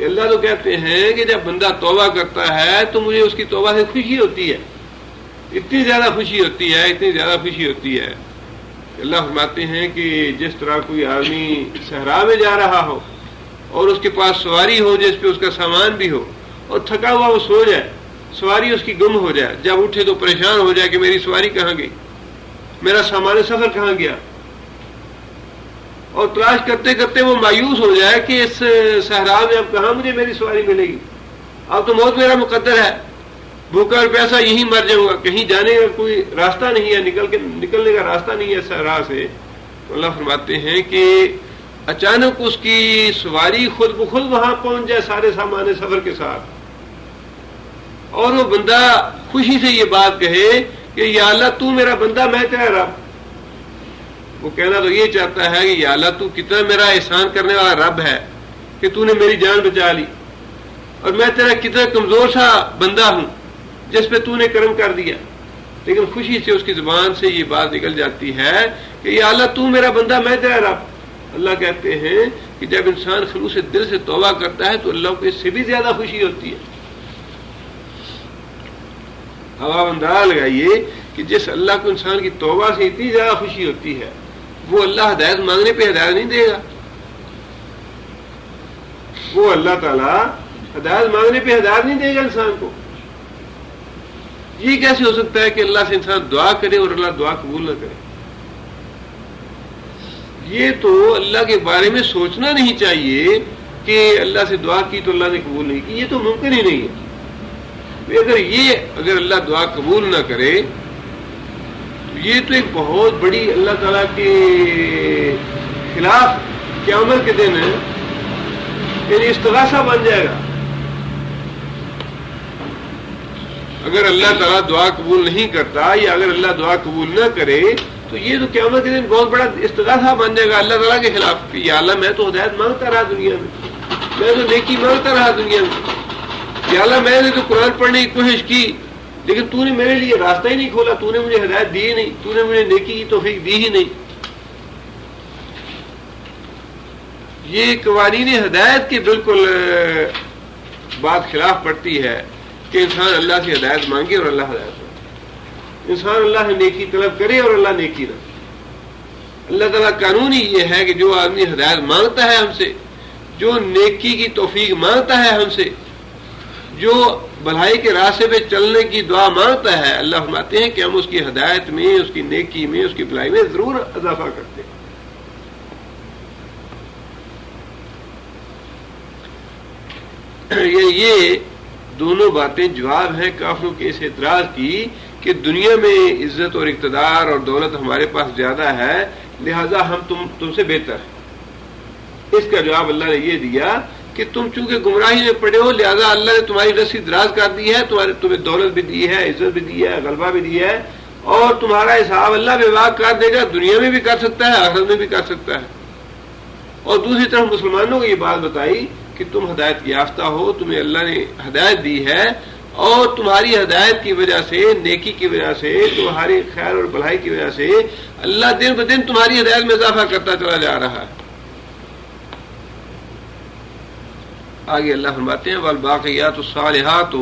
اللہ تو کہتے ہیں کہ جب بندہ توبہ کرتا ہے تو مجھے اس کی توبہ سے خوشی ہوتی ہے، اتنی زیادہ خوشی ہوتی ہے اللہ فرماتے ہیں کہ جس طرح کوئی آدمی صحرا میں جا رہا ہو اور اس کے پاس سواری ہو جس پہ اس کا سامان بھی ہو، اور تھکا ہوا وہ سو جائے، سواری اس کی گم ہو جائے، جب اٹھے تو پریشان ہو جائے کہ میری سواری کہاں گئی، میرا سامان سفر کہاں گیا، اور تلاش کرتے کرتے وہ مایوس ہو جائے کہ اس صحرا میں اب کہاں مجھے میری سواری ملے گی، اب تو موت میرا مقدر ہے، بھوکا اور پیاسا یہیں مر جاؤں گا، کہیں جانے کا کوئی راستہ نہیں ہے، نکلنے کا راستہ نہیں ہے صحرا سے۔ تو اللہ فرماتے ہیں کہ اچانک اس کی سواری خود بخود وہاں پہنچ جائے سارے سامان سفر کے ساتھ، اور وہ بندہ خوشی سے یہ بات کہے کہ یا اللہ تو میرا بندہ، میں تیرا رب۔ وہ کہنا تو یہ چاہتا ہے کہ یا اللہ تو کتنا میرا احسان کرنے والا رب ہے کہ تو نے میری جان بچا لی، اور میں تیرا کتنا کمزور سا بندہ ہوں جس پہ تو نے کرم کر دیا، لیکن خوشی سے اس کی زبان سے یہ بات نکل جاتی ہے کہ یا اللہ تو میرا بندہ، میں تیرا رب۔ اللہ کہتے ہیں کہ جب انسان خلوص دل سے توبہ کرتا ہے تو اللہ کو اس سے بھی زیادہ خوشی ہوتی ہے۔ اب آپ اندازہ لگائیے کہ جس اللہ کو انسان کی توبہ سے اتنی زیادہ خوشی ہوتی ہے، وہ اللہ ہدایت مانگنے پہ ہدایت نہیں دے گا، وہ اللہ تعالیٰ ہدایت مانگنے پہ ہدایت نہیں دے گا انسان کو۔ یہ کیسے ہو سکتا ہے کہ اللہ سے انسان دعا کرے اور اللہ دعا قبول نہ کرے؟ یہ تو اللہ کے بارے میں سوچنا نہیں چاہیے کہ اللہ سے دعا کی تو اللہ نے قبول نہیں کی، یہ تو ممکن ہی نہیں ہے۔ اگر اللہ دعا قبول نہ کرے تو یہ تو ایک بہت بڑی اللہ تعالیٰ کے خلاف قیامت کے دن یعنی استغاثہ بن جائے گا۔ اگر اللہ تعالیٰ دعا قبول نہیں کرتا، یا اگر اللہ دعا قبول نہ کرے تو یہ تو قیامت کے دن بہت بڑا استغاثہ بن جائے گا اللہ تعالیٰ کے خلاف کہ یا اللہ میں تو ہدایت مانگتا رہا دنیا میں تو نیکی مانگتا رہا دنیا میں، یا اللہ میں نے تو قرآن پڑھنے کی کوشش کی لیکن تو نے میرے لیے راستہ ہی نہیں کھولا، تو نے مجھے ہدایت دی ہی نہیں، تو نے مجھے نیکی کی توفیق دی ہی نہیں۔ یہ قوانین ہدایت کی بالکل بات خلاف پڑتی ہے کہ انسان اللہ سے ہدایت مانگے اور اللہ ہدایت مانگے، انسان اللہ سے نیکی طلب کرے اور اللہ نیکی نہ۔ اللہ تعالیٰ قانون ہی یہ ہے کہ جو آدمی ہدایت مانگتا ہے ہم سے، جو نیکی کی توفیق مانگتا ہے ہم سے، جو بھلائی کے راستے پہ چلنے کی دعا مانگتا ہے، اللہ فرماتے ہیں کہ ہم اس کی ہدایت میں، اس کی نیکی میں، اس کی بھلائی میں ضرور اضافہ کرتے ہیں۔ یہ دونوں باتیں جواب ہیں کافروں کے اس اعتراض کی کہ دنیا میں عزت اور اقتدار اور دولت ہمارے پاس زیادہ ہے لہذا ہم تم سے بہتر ہیں۔ اس کا جواب اللہ نے یہ دیا کہ تم چونکہ گمراہی میں پڑے ہو لہذا اللہ نے تمہاری رسی دراز کر دی ہے، تمہیں دولت بھی دی ہے، عزت بھی دی ہے، غلبہ بھی دی ہے، اور تمہارا حساب اللہ بے واقع کر دے گا، دنیا میں بھی کر سکتا ہے، آخرت میں بھی کر سکتا ہے۔ اور دوسری طرف مسلمانوں کو یہ بات بتائی کہ تم ہدایت یافتہ ہو، تمہیں اللہ نے ہدایت دی ہے، اور تمہاری ہدایت کی وجہ سے، نیکی کی وجہ سے، تمہاری خیر اور بھلائی کی وجہ سے اللہ دن بدن تمہاری ہدایت میں اضافہ کرتا چلا جا رہا ہے۔ آگے اللہ فرماتے ہیں والباقیات الصالحات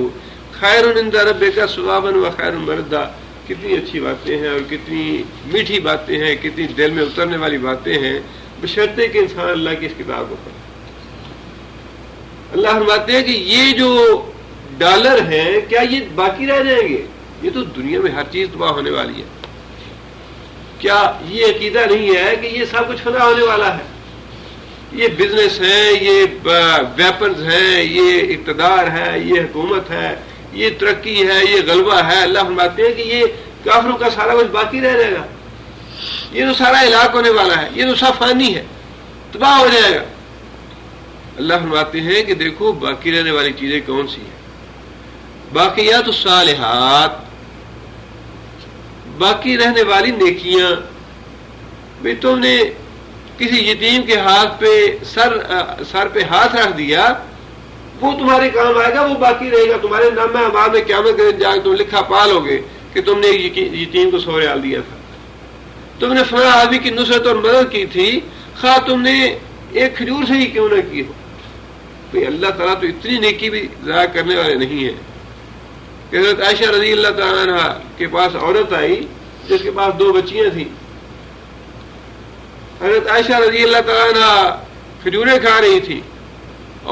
خیر عند ربک ثوابا وخیر مردا۔ کتنی اچھی باتیں ہیں اور کتنی میٹھی باتیں ہیں، کتنی دل میں اترنے والی باتیں ہیں، بشرطے کہ انسان اللہ کی اس کتاب کو پڑھے۔ اللہ فرماتے ہیں کہ یہ جو ڈالر ہیں کیا یہ باقی رہ جائیں گے؟ یہ تو دنیا میں ہر چیز تباہ ہونے والی ہے۔ کیا یہ عقیدہ نہیں ہے کہ یہ سب کچھ فنا ہونے والا ہے؟ یہ بزنس ہے، یہ ویپنز ہیں، یہ اقتدار ہے، یہ حکومت ہے، یہ ترقی ہے، یہ غلبہ ہے۔ اللہ فرماتے ہیں کہ یہ کافروں کا سارا کچھ باقی رہ جائے گا، یہ تو سارا ہلاک ہونے والا ہے، یہ تو سب فانی ہے، تباہ ہو جائے گا۔ اللہ فرماتے ہیں کہ دیکھو باقی رہنے والی چیزیں کون سی ہیں؟ باقیات الصالحات، باقی رہنے والی نیکیاں۔ بھئی تم نے کسی یتیم کے ہاتھ پہ سر پہ ہاتھ رکھ دیا، وہ تمہارے کام آئے گا، وہ باقی رہے گا، تمہارے نامہ اعمال میں قیامت کے دن جا کے تم لکھا پالو گے کہ تم نے یتیم کو سورال دیا تھا، تم نے فلاں آدمی کی نصرت اور مدد کی تھی، خواہ تم نے ایک کھجور سے ہی کیوں نہ کی ہو۔ بھئی اللہ تعالیٰ تو اتنی نیکی بھی ضائع کرنے والے نہیں ہیں کہ حضرت عائشہ رضی اللہ تعالیٰ عنہ کے پاس عورت آئی جس کے پاس 2 بچیاں تھیں۔ حضرت عائشہ رضی اللہ تعالیٰ عنہ کھجوریں کھا رہی تھی،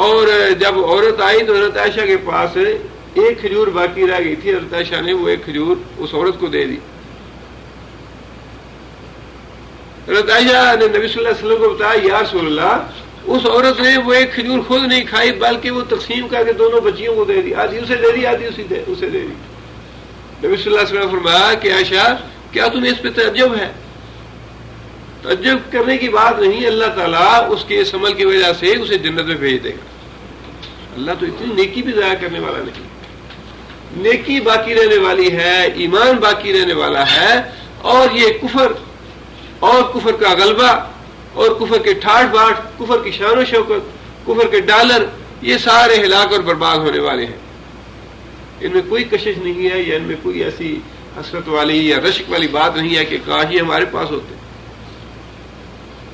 اور جب عورت آئی تو حضرت عائشہ کے پاس ایک کھجور باقی رہ گئی تھی، حضرت عائشہ نے وہ ایک کھجور اس عورت کو دے دی۔ حضرت عائشہ نے نبی صلی اللہ علیہ وسلم کو بتایا یا رسول اللہ، اس عورت نے وہ ایک کھجور خود نہیں کھائی بلکہ وہ تقسیم کر کے دونوں بچیوں کو دے دی، آدھی اسے دے دی، آدھی اسے دے دی۔ نبی صلی اللہ علیہ وسلم نے فرمایا کہ عائشہ کیا تمہیں اس پہ تعجب ہے؟ تعجب کرنے کی بات نہیں، اللہ تعالیٰ اس کے اس عمل کی وجہ سے اسے جنت میں بھیج دے گا۔ اللہ تو اتنی نیکی بھی ضائع کرنے والا نہیں، نیکی باقی رہنے والی ہے، ایمان باقی رہنے والا ہے، اور یہ کفر اور کفر کا غلبہ اور کفر کے ٹھاٹ باٹ، کفر کی شان و شوکت، کفر کے ڈالر، یہ سارے ہلاک اور برباد ہونے والے ہیں۔ ان میں کوئی کشش نہیں ہے، یا ان میں کوئی ایسی حسرت والی یا رشک والی بات نہیں ہے کہ کاش یہ ہمارے پاس ہوتے۔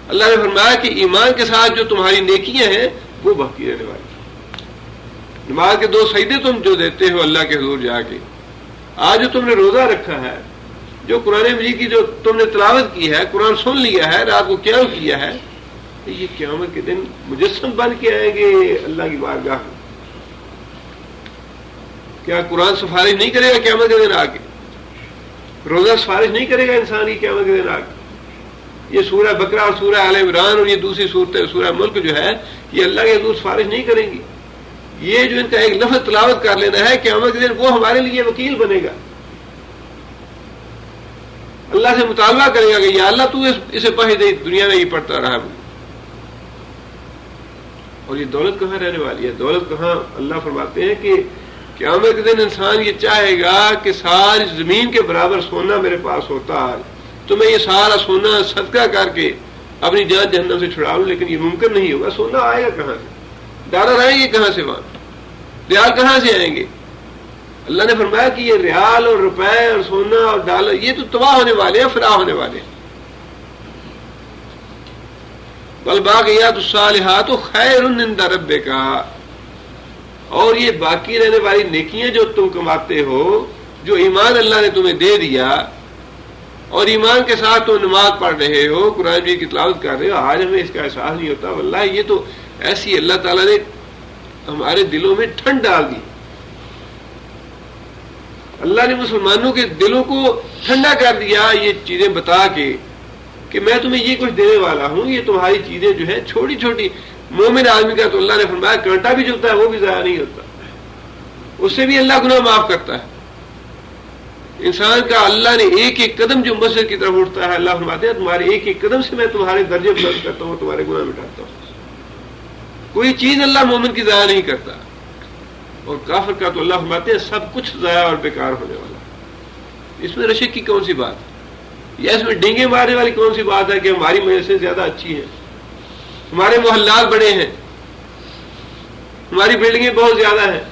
اللہ نے فرمایا کہ ایمان کے ساتھ جو تمہاری نیکیاں ہیں وہ باقی رہنے والی۔ نماز کے 2 سجدے تم جو دیتے ہو اللہ کے حضور جا کے، آج جو تم نے روزہ رکھا ہے، جو قرآن مجید کی جو تم نے تلاوت کی ہے، قرآن سن لیا ہے، رات کو قیام کیا ہے، یہ قیامت کے دن مجسم بن کے آئیں گے اللہ کی بارگاہ میں۔ کیا قرآن سفارش نہیں کرے گا قیامت کے دن آ کے؟ روزہ سفارش نہیں کرے گا انسان کی قیامت کے دن آ کے؟ یہ سورہ بقرہ اور سورہ آل عمران اور یہ دوسری صورتیں سورہ ملک جو ہے، یہ اللہ کے حضور سفارش نہیں کریں گی۔ یہ جو ان کا ایک لفظ تلاوت کر لینا ہے قیامت کے دن، وہ ہمارے لیے وکیل بنے گا، اللہ سے مطالبہ کرے گا کہ یا اللہ تو اسے پڑھ دے، دنیا میں یہ پڑھتا رہا۔ اور یہ دولت کہاں رہنے والی ہے؟ دولت کہاں؟ اللہ فرماتے ہیں کہ قیامت کے دن انسان یہ چاہے گا کہ ساری زمین کے برابر سونا میرے پاس ہوتا تو میں یہ سارا سونا صدقہ کر کے اپنی جان جہنم سے چھڑا لوں، لیکن یہ ممکن نہیں ہوگا. سونا آئے گا کہاں سے؟ ڈالر آئیں گے کہاں سے؟ وہاں ریال کہاں سے آئیں گے؟ اللہ نے فرمایا کہ یہ ریال اور روپے اور سونا اور ڈالر یہ تو تباہ ہونے والے ہیں، فنا ہونے والے ہیں. والباقیات الصالحات خیر عند ربک، اور یہ باقی رہنے والی نیکیاں جو تم کماتے ہو، جو ایمان اللہ نے تمہیں دے دیا، اور ایمان کے ساتھ تم نماز پڑھ رہے ہو، قرآن کی تلاوت کر رہے ہو. آج ہمیں اس کا احساس نہیں ہوتا. واللہ یہ تو ایسی اللہ تعالیٰ نے ہمارے دلوں میں ٹھنڈ ڈال دی. اللہ نے مسلمانوں کے دلوں کو ٹھنڈا کر دیا یہ چیزیں بتا کے کہ میں تمہیں یہ کچھ دینے والا ہوں. یہ تمہاری چیزیں جو ہیں چھوٹی چھوٹی، مومن آدمی کا تو اللہ نے فرمایا کانٹا بھی چلتا ہے وہ بھی ضائع نہیں ہوتا، اس سے بھی اللہ گناہ معاف کرتا ہے. انسان کا اللہ نے ایک ایک قدم جو مسجد کی طرف اٹھتا ہے، اللہ فرماتے ہیں تمہارے ایک ایک قدم سے میں تمہارے درجے بلند کرتا ہوں، تمہارے گناہ مٹاتا ہوں. کوئی چیز اللہ مومن کی ضائع نہیں کرتا. اور کافر کا تو اللہ فرماتے ہیں سب کچھ ضائع اور بیکار ہونے والا. اس میں رشک کی کون سی بات ہے؟ یا اس میں ڈینگے مارنے والی کون سی بات ہے کہ ہماری مجلسیں زیادہ اچھی ہیں، ہمارے محلات بڑے ہیں، ہماری بلڈنگیں بہت زیادہ ہیں،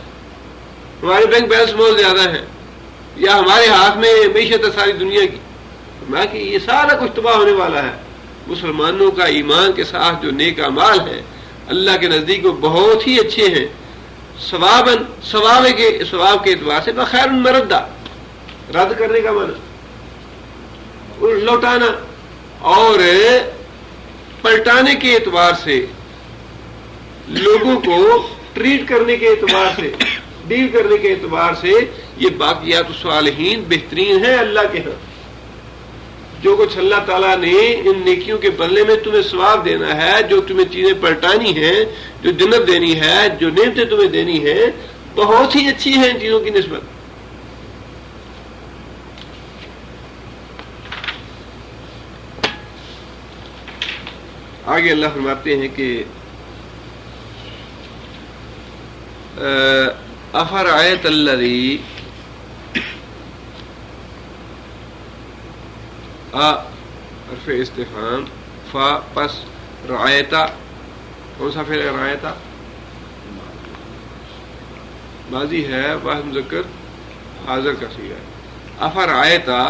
ہمارے بینک بیلنس بہت زیادہ ہیں، یا ہمارے ہاتھ میں معیشت ہے ساری دنیا کی؟ میں کہ یہ سارا کچھ تباہ ہونے والا ہے. مسلمانوں کا ایمان کے ساتھ جو نیک اعمال ہیں اللہ کے نزدیک وہ بہت ہی اچھے ہیں. ثواب کے اعتبار سے بخیر مردہ، رد کرنے کا معنی لوٹانا، اور پلٹانے کے اعتبار سے، لوگوں کو ٹریٹ کرنے کے اعتبار سے، ڈیل کرنے کے اعتبار سے یہ باقیات الصالحین بہترین ہیں اللہ کے ہاں. جو کچھ اللہ تعالیٰ نے ان نیکیوں کے بدلے میں تمہیں ثواب دینا ہے، جو تمہیں چیزیں پلٹانی ہیں، جو جنت دینی ہے، جو نعمتیں تمہیں دینی ہیں، بہت ہی اچھی ہیں ان چیزوں کی نسبت. آگے اللہ فرماتے ہیں کہ افرأیت الذی حرف استفہام فا پس رعایتا، کون سا فعل رعایتا؟ ماضی ہے، واحد مذکر حاضر کا صیغہ ہے. افرأیتا،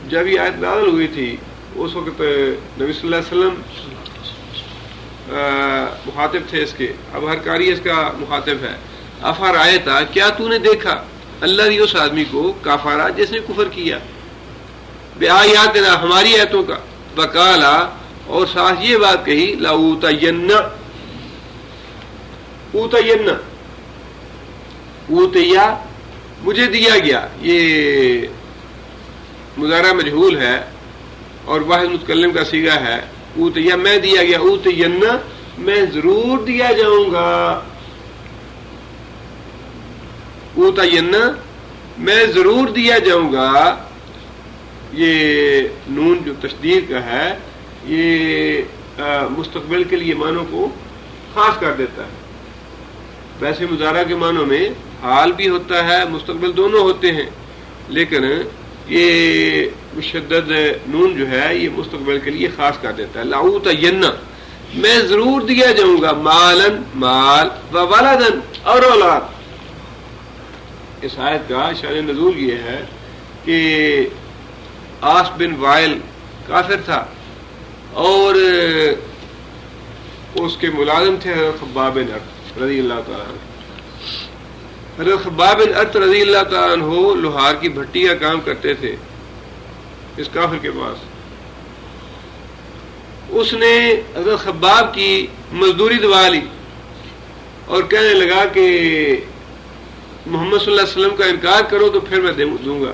جب یہ آیت نازل ہوئی تھی اس وقت نبی صلی اللہ علیہ وسلم مخاطب تھے اس کے، اب ہر قاری اس کا مخاطب ہے. افرأیتا، کیا تو نے دیکھا، اللہ اس آدمی کو کافارا جس نے کفر کیا، بآیاتنا، ہماری آیتوں کا، وقالا، اور ساتھ یہ بات کہی، لأوتین، اوتیا مجھے دیا گیا، یہ مضارع مجہول ہے اور واحد متکلم کا صیغہ ہے. اوتیا میں دیا گیا، اوتین میں ضرور دیا جاؤں گا، اوتین میں ضرور دیا جاؤں گا. یہ نون جو تشدید کا ہے یہ مستقبل کے لیے معنوں کو خاص کر دیتا ہے. ویسے مضارع کے معنوں میں حال بھی ہوتا ہے، مستقبل دونوں ہوتے ہیں، لیکن یہ مشدد نون جو ہے یہ مستقبل کے لیے خاص کر دیتا ہے. لأوتین میں ضرور دیا جاؤں گا، مالن مال، و ولدن اور اولاد. اس آیت کا شان نزول یہ ہے کہ آس بن وائل کافر تھا اور اس کے ملازم تھے حضرت خباب بن ارت رضی اللہ تعالیٰ عنہ. حضرت خباب بن ارت رضی اللہ تعالیٰ عنہ لوہار کی بھٹی کا کام کرتے تھے اس کافر کے پاس. اس نے حضرت خباب کی مزدوری دبا لی اور کہنے لگا کہ محمد صلی اللہ علیہ وسلم کا انکار کرو تو پھر میں دوں گا،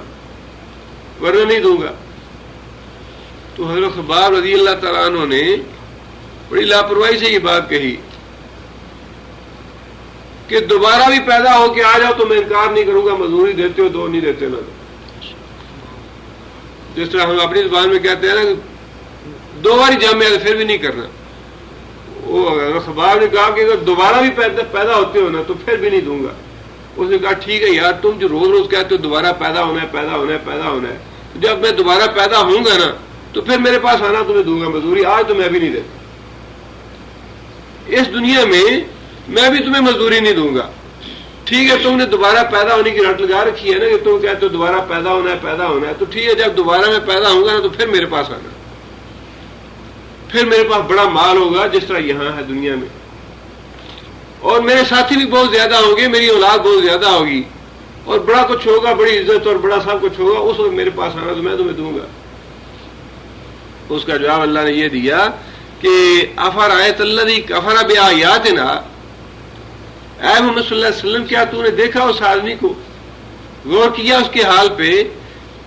ورنہ نہیں دوں گا. تو حضرت خباب رضی اللہ تعالیٰ عنہ نے بڑی لاپرواہی سے یہ بات کہی کہ دوبارہ بھی پیدا ہو کے آ جاؤ تو میں انکار نہیں کروں گا، مزدوری دیتے ہو دو، نہیں دیتے نہ. جس طرح ہم اپنی زبان میں کہتے ہیں نا کہ دو بار جام میں پھر بھی نہیں کرنا. وہ خباب نے کہا کہ اگر دوبارہ بھی پیدا ہوتے ہو نا تو پھر بھی نہیں دوں گا. اس نے کہا ٹھیک ہے یار، تم جو روز روز کہتے ہو دوبارہ پیدا ہونا ہے پیدا ہونا ہے پیدا ہونا ہے، جب میں دوبارہ پیدا ہوں گا نا تو پھر میرے پاس آنا، تمہیں دوں گا مزدوری، آج تو میں بھی نہیں دیتا، اس دنیا میں بھی تمہیں مزدوری نہیں دوں گا۔ ٹھیک ہے، تم نے دوبارہ پیدا ہونے کی رٹ لگا رکھی ہے نا کہ تم کہتے ہو دوبارہ پیدا ہونا ہے، تو ٹھیک ہے، جب دوبارہ میں پیدا ہوں گا نا تو پھر میرے پاس آنا، پھر میرے پاس بڑا مال ہوگا جس طرح یہاں ہے دنیا میں، اور میرے ساتھی بھی بہت زیادہ ہوں گے، میری اولاد بہت زیادہ ہوگی، اور بڑا کچھ ہوگا، بڑی عزت اور بڑا سب کچھ ہوگا، اس وقت میرے پاس آنا تو میں تمہیں دوں گا۔ اس کا جواب اللہ نے یہ دیا کہ افرأیت الذی کفر بآیاتنا، اے محمد صلی اللہ علیہ وسلم کیا تو نے دیکھا اس آدمی کو، غور کیا اس کے حال پہ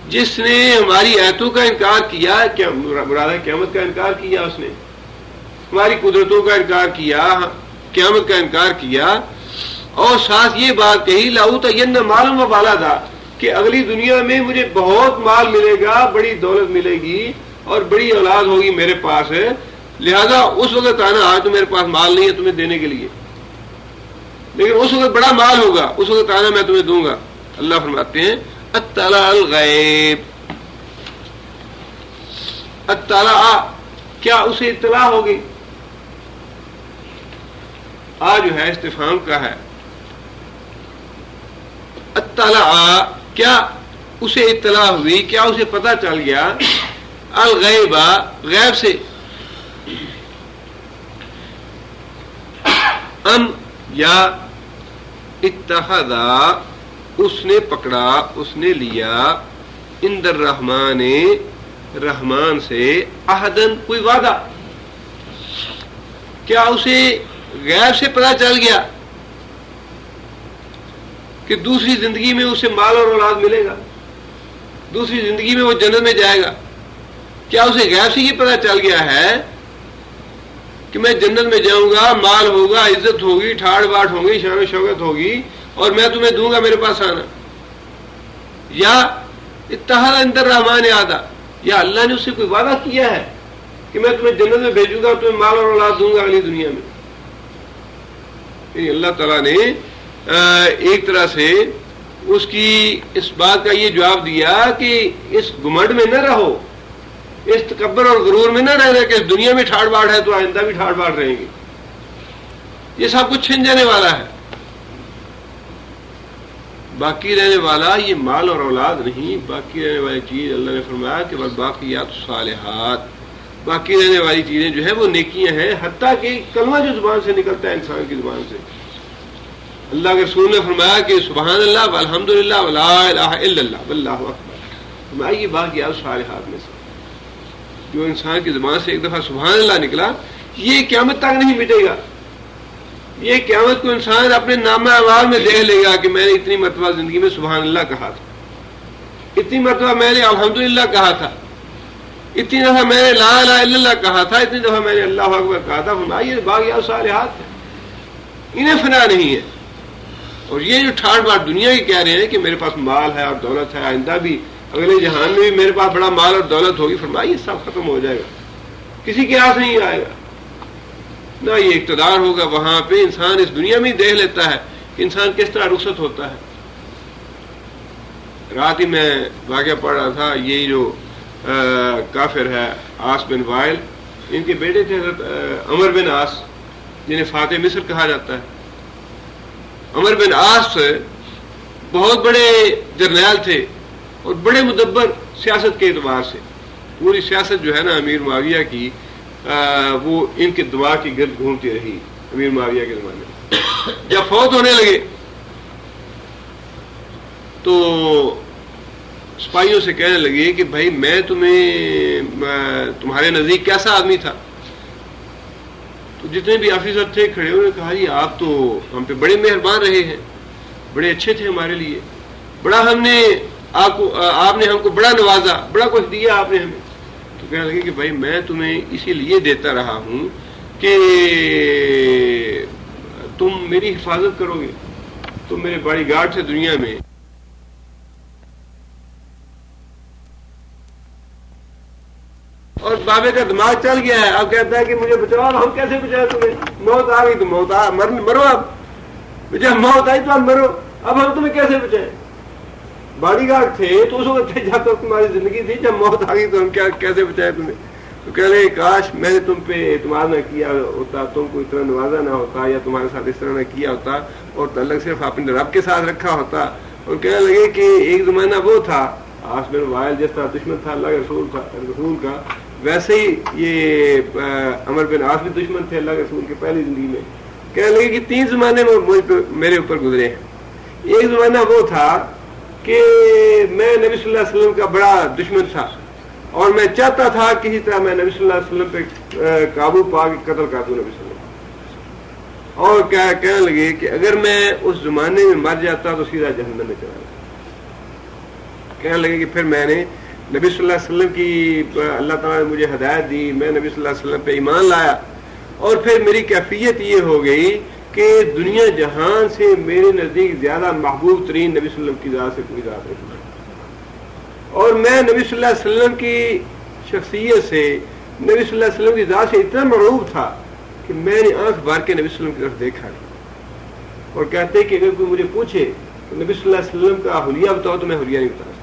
جس نے ہماری آیتوں کا انکار کیا، کیا مراد ہے قیامت کا انکار کیا، اس نے ہماری قدرتوں کا انکار کیا، قیامت کا انکار کیا، اور ساتھ یہ بات کہی لأوتین مال و بالا، کہ اگلی دنیا میں مجھے بہت مال ملے گا، بڑی دولت ملے گی اور بڑی اولاد ہوگی میرے پاس ہے، لہذا اس وقت آنا، آج تو میرے پاس مال نہیں ہے تمہیں دینے کے لیے، لیکن اس وقت بڑا مال ہوگا، اس وقت آنا میں تمہیں دوں گا۔ اللہ فرماتے ہیں اطلع الغیب، اطلع کیا اسے اطلاع ہوگی، آج جو ہے استفہام کا ہے، اطلع کیا اسے اطلاع ہوئی، کیا اسے پتہ چل گیا، الغیب غیب سے، ام یا اتخذ اس نے پکڑا، اس نے لیا، عند الرحمن رحمان سے، عہدن کوئی وعدہ، کیا اسے غیب سے پتہ چل گیا کہ دوسری زندگی میں اسے مال اور اولاد ملے گا، دوسری زندگی میں وہ جنت میں جائے گا، کیا اسے غیب سے یہ پتہ چل گیا ہے کہ میں جنت میں جاؤں گا، مال ہوگا، عزت ہوگی، ٹھاڑ باٹ ہوگی، شان و شوکت ہوگی، اور میں تمہیں دوں گا میرے پاس آنا، یا اتخذ عند الرحمن عہدا، یا اللہ نے اس سے کوئی وعدہ کیا ہے کہ میں تمہیں جنت میں بھیجوں گا، تمہیں مال اور اولاد دوں گا اگلی دنیا میں۔ اللہ تعالیٰ نے ایک طرح سے اس کی اس بات کا یہ جواب دیا کہ اس گھمنڈ میں نہ رہو، اس تکبر اور غرور میں نہ رہنا کہ اس دنیا میں ٹھاڑ باڑ ہے تو آئندہ بھی ٹھاڑ باڑ رہیں گے، یہ سب کچھ چھن جانے والا ہے، باقی رہنے والا یہ مال اور اولاد نہیں، باقی رہنے والی چیز اللہ نے فرمایا کہ والباقیات الصالحات، باقی رہنے والی چیزیں جو ہے وہ نیکیاں ہیں، حتیٰ کہ کلمہ جو زبان سے نکلتا ہے انسان کی زبان سے، اللہ کے رسول نے فرمایا کہ سبحان اللہ والحمدللہ ولا الہ الا اللہ واللہ اکبر، فرمایا یہ باقیات الصالحات میں سے جو انسان کی زبان سے ایک دفعہ سبحان اللہ نکلا، یہ قیامت تک نہیں مٹے گا، یہ قیامت کو انسان اپنے نامہ اعمال میں دیکھ لے گا کہ میں نے اتنی مرتبہ زندگی میں سبحان اللہ کہا تھا، اتنی مرتبہ میں نے الحمدللہ کہا تھا، اتنی دفعہ میں نے لا الہ الا اللہ کہا تھا، اتنی دفعہ میں نے اللہ اکبر کہا تھا، فرمایا یہ باقیات صالحات ہیں، انہیں فنا نہیں ہے۔ اور یہ جو ٹھاڑ باڑ دنیا کی کہہ رہے ہیں کہ میرے پاس مال ہے اور دولت ہے، آئندہ بھی اگلے جہان میں بھی میرے پاس بڑا مال اور دولت ہوگی، فرمایا یہ سب ختم ہو جائے گا، کسی کے ہاتھ نہیں آئے گا، نہ یہ اقتدار ہوگا، وہاں پہ انسان اس دنیا میں ہی دیکھ لیتا ہے کہ انسان کس طرح رخصت ہوتا ہے۔ رات ہی میں واقعہ پڑھ رہا تھا، یہ جو کافر ہے عاص بن وائل، ان کے بیٹے تھے حضرت عمر بن عاص جنہیں فاتح مصر کہا جاتا ہے۔ عمر بن عاص بہت بڑے جرنیل تھے اور بڑے مدبر سیاست کے اعتبار سے، پوری سیاست جو ہے نا امیر معاویہ کی وہ ان کے دماغ کی گرد گھومتی رہی امیر معاویہ کے زمانے میں۔ جب فوت ہونے لگے تو سپاہیوں سے کہنے لگے کہ بھائی میں تمہارے نزدیک کیسا آدمی تھا؟ تو جتنے بھی آفیسر تھے کھڑے انہوں نے کہا جی آپ تو ہم پہ بڑے مہربان رہے ہیں، بڑے اچھے تھے ہمارے لیے، بڑا آپ نے ہم کو بڑا نوازا، بڑا کچھ دیا آپ نے ہمیں۔ تو کہنے لگے کہ بھائی میں تمہیں اسی لیے دیتا رہا ہوں کہ تم میری حفاظت کرو گے، تم میرے باڈی گارڈ سے دنیا میں۔ اور بابے کا دماغ چل گیا ہے، اب کہتا ہے کہ مجھے بچاؤ، ہم کیسے بچائے تمہیں؟ موت آ گئی تو موت مرو، اب جب موت آئی تو اب مرو، اب ہم تمہیں کیسے بچائیں؟ باڈی گارڈ تھے تو اس وقت جب تک تمہاری زندگی تھی، جب موت آ گئی تو ہم کیسے بچائے تمہیں؟ تو کہہ لے کاش میں نے تم پہ اعتماد نہ کیا ہوتا، تم کو اتنا نوازا نہ ہوتا، یا تمہارے ساتھ اس طرح نہ کیا ہوتا، اور تعلق صرف اپنے رب کے ساتھ رکھا ہوتا۔ اور کہنے لگے کہ ایک زمانہ وہ تھا، عاص بن وائل جس طرح دشمن تھا اللہ کے رسول کا، ویسے ہی یہ عمر بن عاص بھی دشمن تھے اللہ کے رسول کے پہلی زندگی میں۔ کہنے لگے کہ 3 زمانے میرے اوپر گزرے ہیں۔ ایک زمانہ وہ تھا کہ میں نبی صلی اللہ علیہ وسلم کا بڑا دشمن تھا، اور میں چاہتا تھا کسی طرح میں نبی صلی اللہ علیہ وسلم پہ قابو پا کے قتل کر دوں نبی صلی اللہ علیہ وسلم۔ اور کیا کہنے لگے کہ اگر میں اس زمانے میں مر جاتا تو سیدھا جہنم میں چلا جاتا۔ کہنے لگے کہ پھر میں نے نبی صلی اللہ علیہ وسلم کی اللہ تعالیٰ نے مجھے ہدایت دی، میں نبی صلی اللہ علیہ وسلم پہ ایمان لایا، اور پھر میری کیفیت یہ ہو گئی کہ دنیا جہان سے میرے نزدیک زیادہ محبوب ترین نبی صلی اللہ علیہ وسلم کی ذات سے کوئی ذات نہیں، اور میں نبی صلی اللہ علیہ وسلم کی شخصیت سے، نبی صلی اللہ علیہ وسلم کی ذات سے اتنا مرعوب تھا کہ میں نے آنکھ بھر کے نبی صلی اللہ علیہ وسلم کی طرف دیکھا نہیں۔ اور کہتے کہ اگر کوئی مجھے پوچھے تو نبی صلی اللہ علیہ وسلم کا حلیہ بتاؤ تو میں حلیہ نہیں بتا سکتا،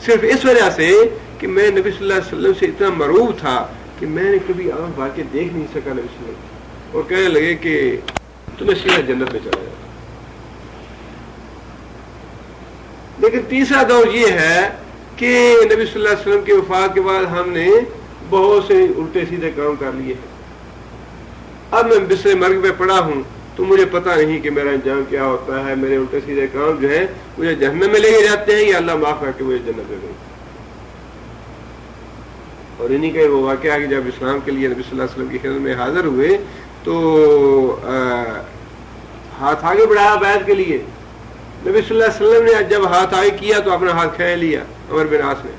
صرف اس وجہ سے کہ میں نبی صلی اللہ علیہ وسلم سے اتنا مرعوب تھا کہ میں نے کبھی آنکھ بھر کے دیکھ نہیں سکا نبی صلی اللہ علیہ وسلم۔ اور کہنے لگے کہ تمہیں سیدھا جنت میں چلا جاتا۔ لیکن تیسرا دور یہ ہے کہ نبی صلی اللہ علیہ وسلم کی وفات کے بعد ہم نے بہت سے الٹے سیدھے کام کر لیے ہیں۔ اب میں بستر مرگ پہ پڑا ہوں تو مجھے پتہ نہیں کہ میرا انجام کیا ہوتا ہے، میرے الٹے سیدھے کام جو ہیں مجھے جہنم میں لے کے جاتے ہیں یا اللہ معاف کر کے مجھے جنت میں بھیجتے ہیں۔ اور انہی کا وہ واقعہ کہ جب اسلام کے لیے نبی صلی اللہ علیہ وسلم کی خدمت میں حاضر ہوئے تو ہاتھ آگے بڑھایا بیعت کے لیے۔ نبی صلی اللہ علیہ وسلم نے جب ہاتھ آگے کیا تو اپنا ہاتھ کھینچ لیا عمر بن عاص نے۔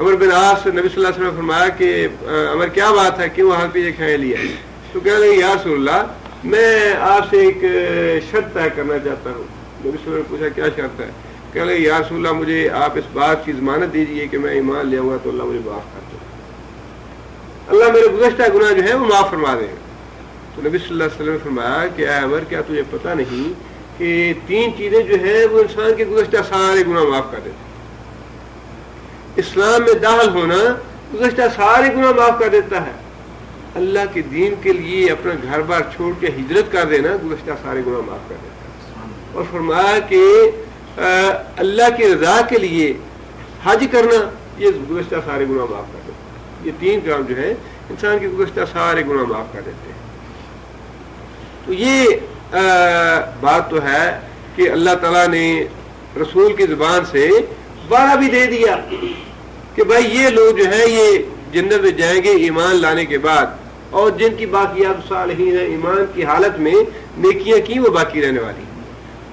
عمر بن عاص نبی صلی اللہ علیہ وسلم نے فرمایا کہ عمر کیا بات ہے، کیوں ہاتھ پیچھے کھینچ لیا؟ تو کہنے لگے یا رسول اللہ میں آپ سے ایک شرط طے کرنا چاہتا ہوں۔ نبی صلی اللہ علیہ وسلم نے پوچھا کیا شرط ہے؟ کہنے لگے یا رسول اللہ مجھے آپ اس بات کی ضمانت دیجیے کہ میں ایمان لے آؤں گا تو اللہ مجھے معاف کر دے، اللہ میرے گزشتہ گناہ جو ہے وہ معاف فرما دے گا۔ تو نبی صلی اللہ علیہ وسلم نے فرمایا کہ اے عمر کیا تجھے پتہ نہیں کہ 3 چیزیں جو ہیں وہ انسان کے گزشتہ سارے گناہ معاف کر دیتے؟ اسلام میں داخل ہونا گزشتہ سارے گناہ معاف کر دیتا ہے، اللہ کے دین کے لیے اپنا گھر بار چھوڑ کے ہجرت کر دینا گزشتہ سارے گناہ معاف کر دیتا ہے، اور فرمایا کہ اللہ کی رضا کے لیے حج کرنا یہ گزشتہ سارے گناہ معاف کر دیتا ہے۔ یہ 3 کام جو ہیں انسان کے گزشتہ سارے گناہ معاف کر دیتے ہیں۔ تو یہ بات تو ہے کہ اللہ تعالیٰ نے رسول کی زبان سے وعدہ بھی دے دیا کہ بھائی یہ لوگ جو ہیں یہ جنت میں جائیں گے ایمان لانے کے بعد، اور جن کی باقیات صالحین ہیں ایمان کی حالت میں نیکیاں کی وہ باقی رہنے والی۔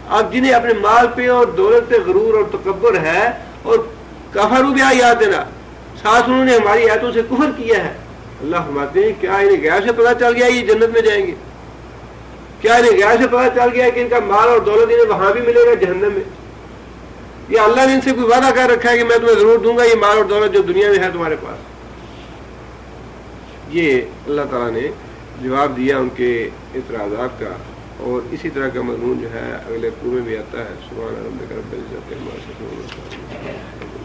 اب جنہیں اپنے مال پہ اور دولت پہ غرور اور تکبر ہے اور کفروا بآیاتنا، ساتھ انہوں نے ہماری آیتوں سے کفر کیا ہے، اللہ فرماتے ہیں کیا انہیں غیب سے پتہ چل گیا یہ جنت میں جائیں گے؟ کیا انہیں غیب سے پتہ چل گیا کہ ان کا مال اور دولت انہیں وہاں بھی ملے گا جہنم میں؟ یا اللہ نے ان سے کوئی وعدہ کر رکھا ہے کہ میں تمہیں ضرور دوں گا یہ مال اور دولت جو دنیا میں ہے تمہارے پاس؟ یہ اللہ تعالیٰ نے جواب دیا ان کے اعتراضات کا، اور اسی طرح کا مضمون جو ہے اگلے پورے میں بھی آتا ہے۔ سبحان ربک رب العزت عما یصفون۔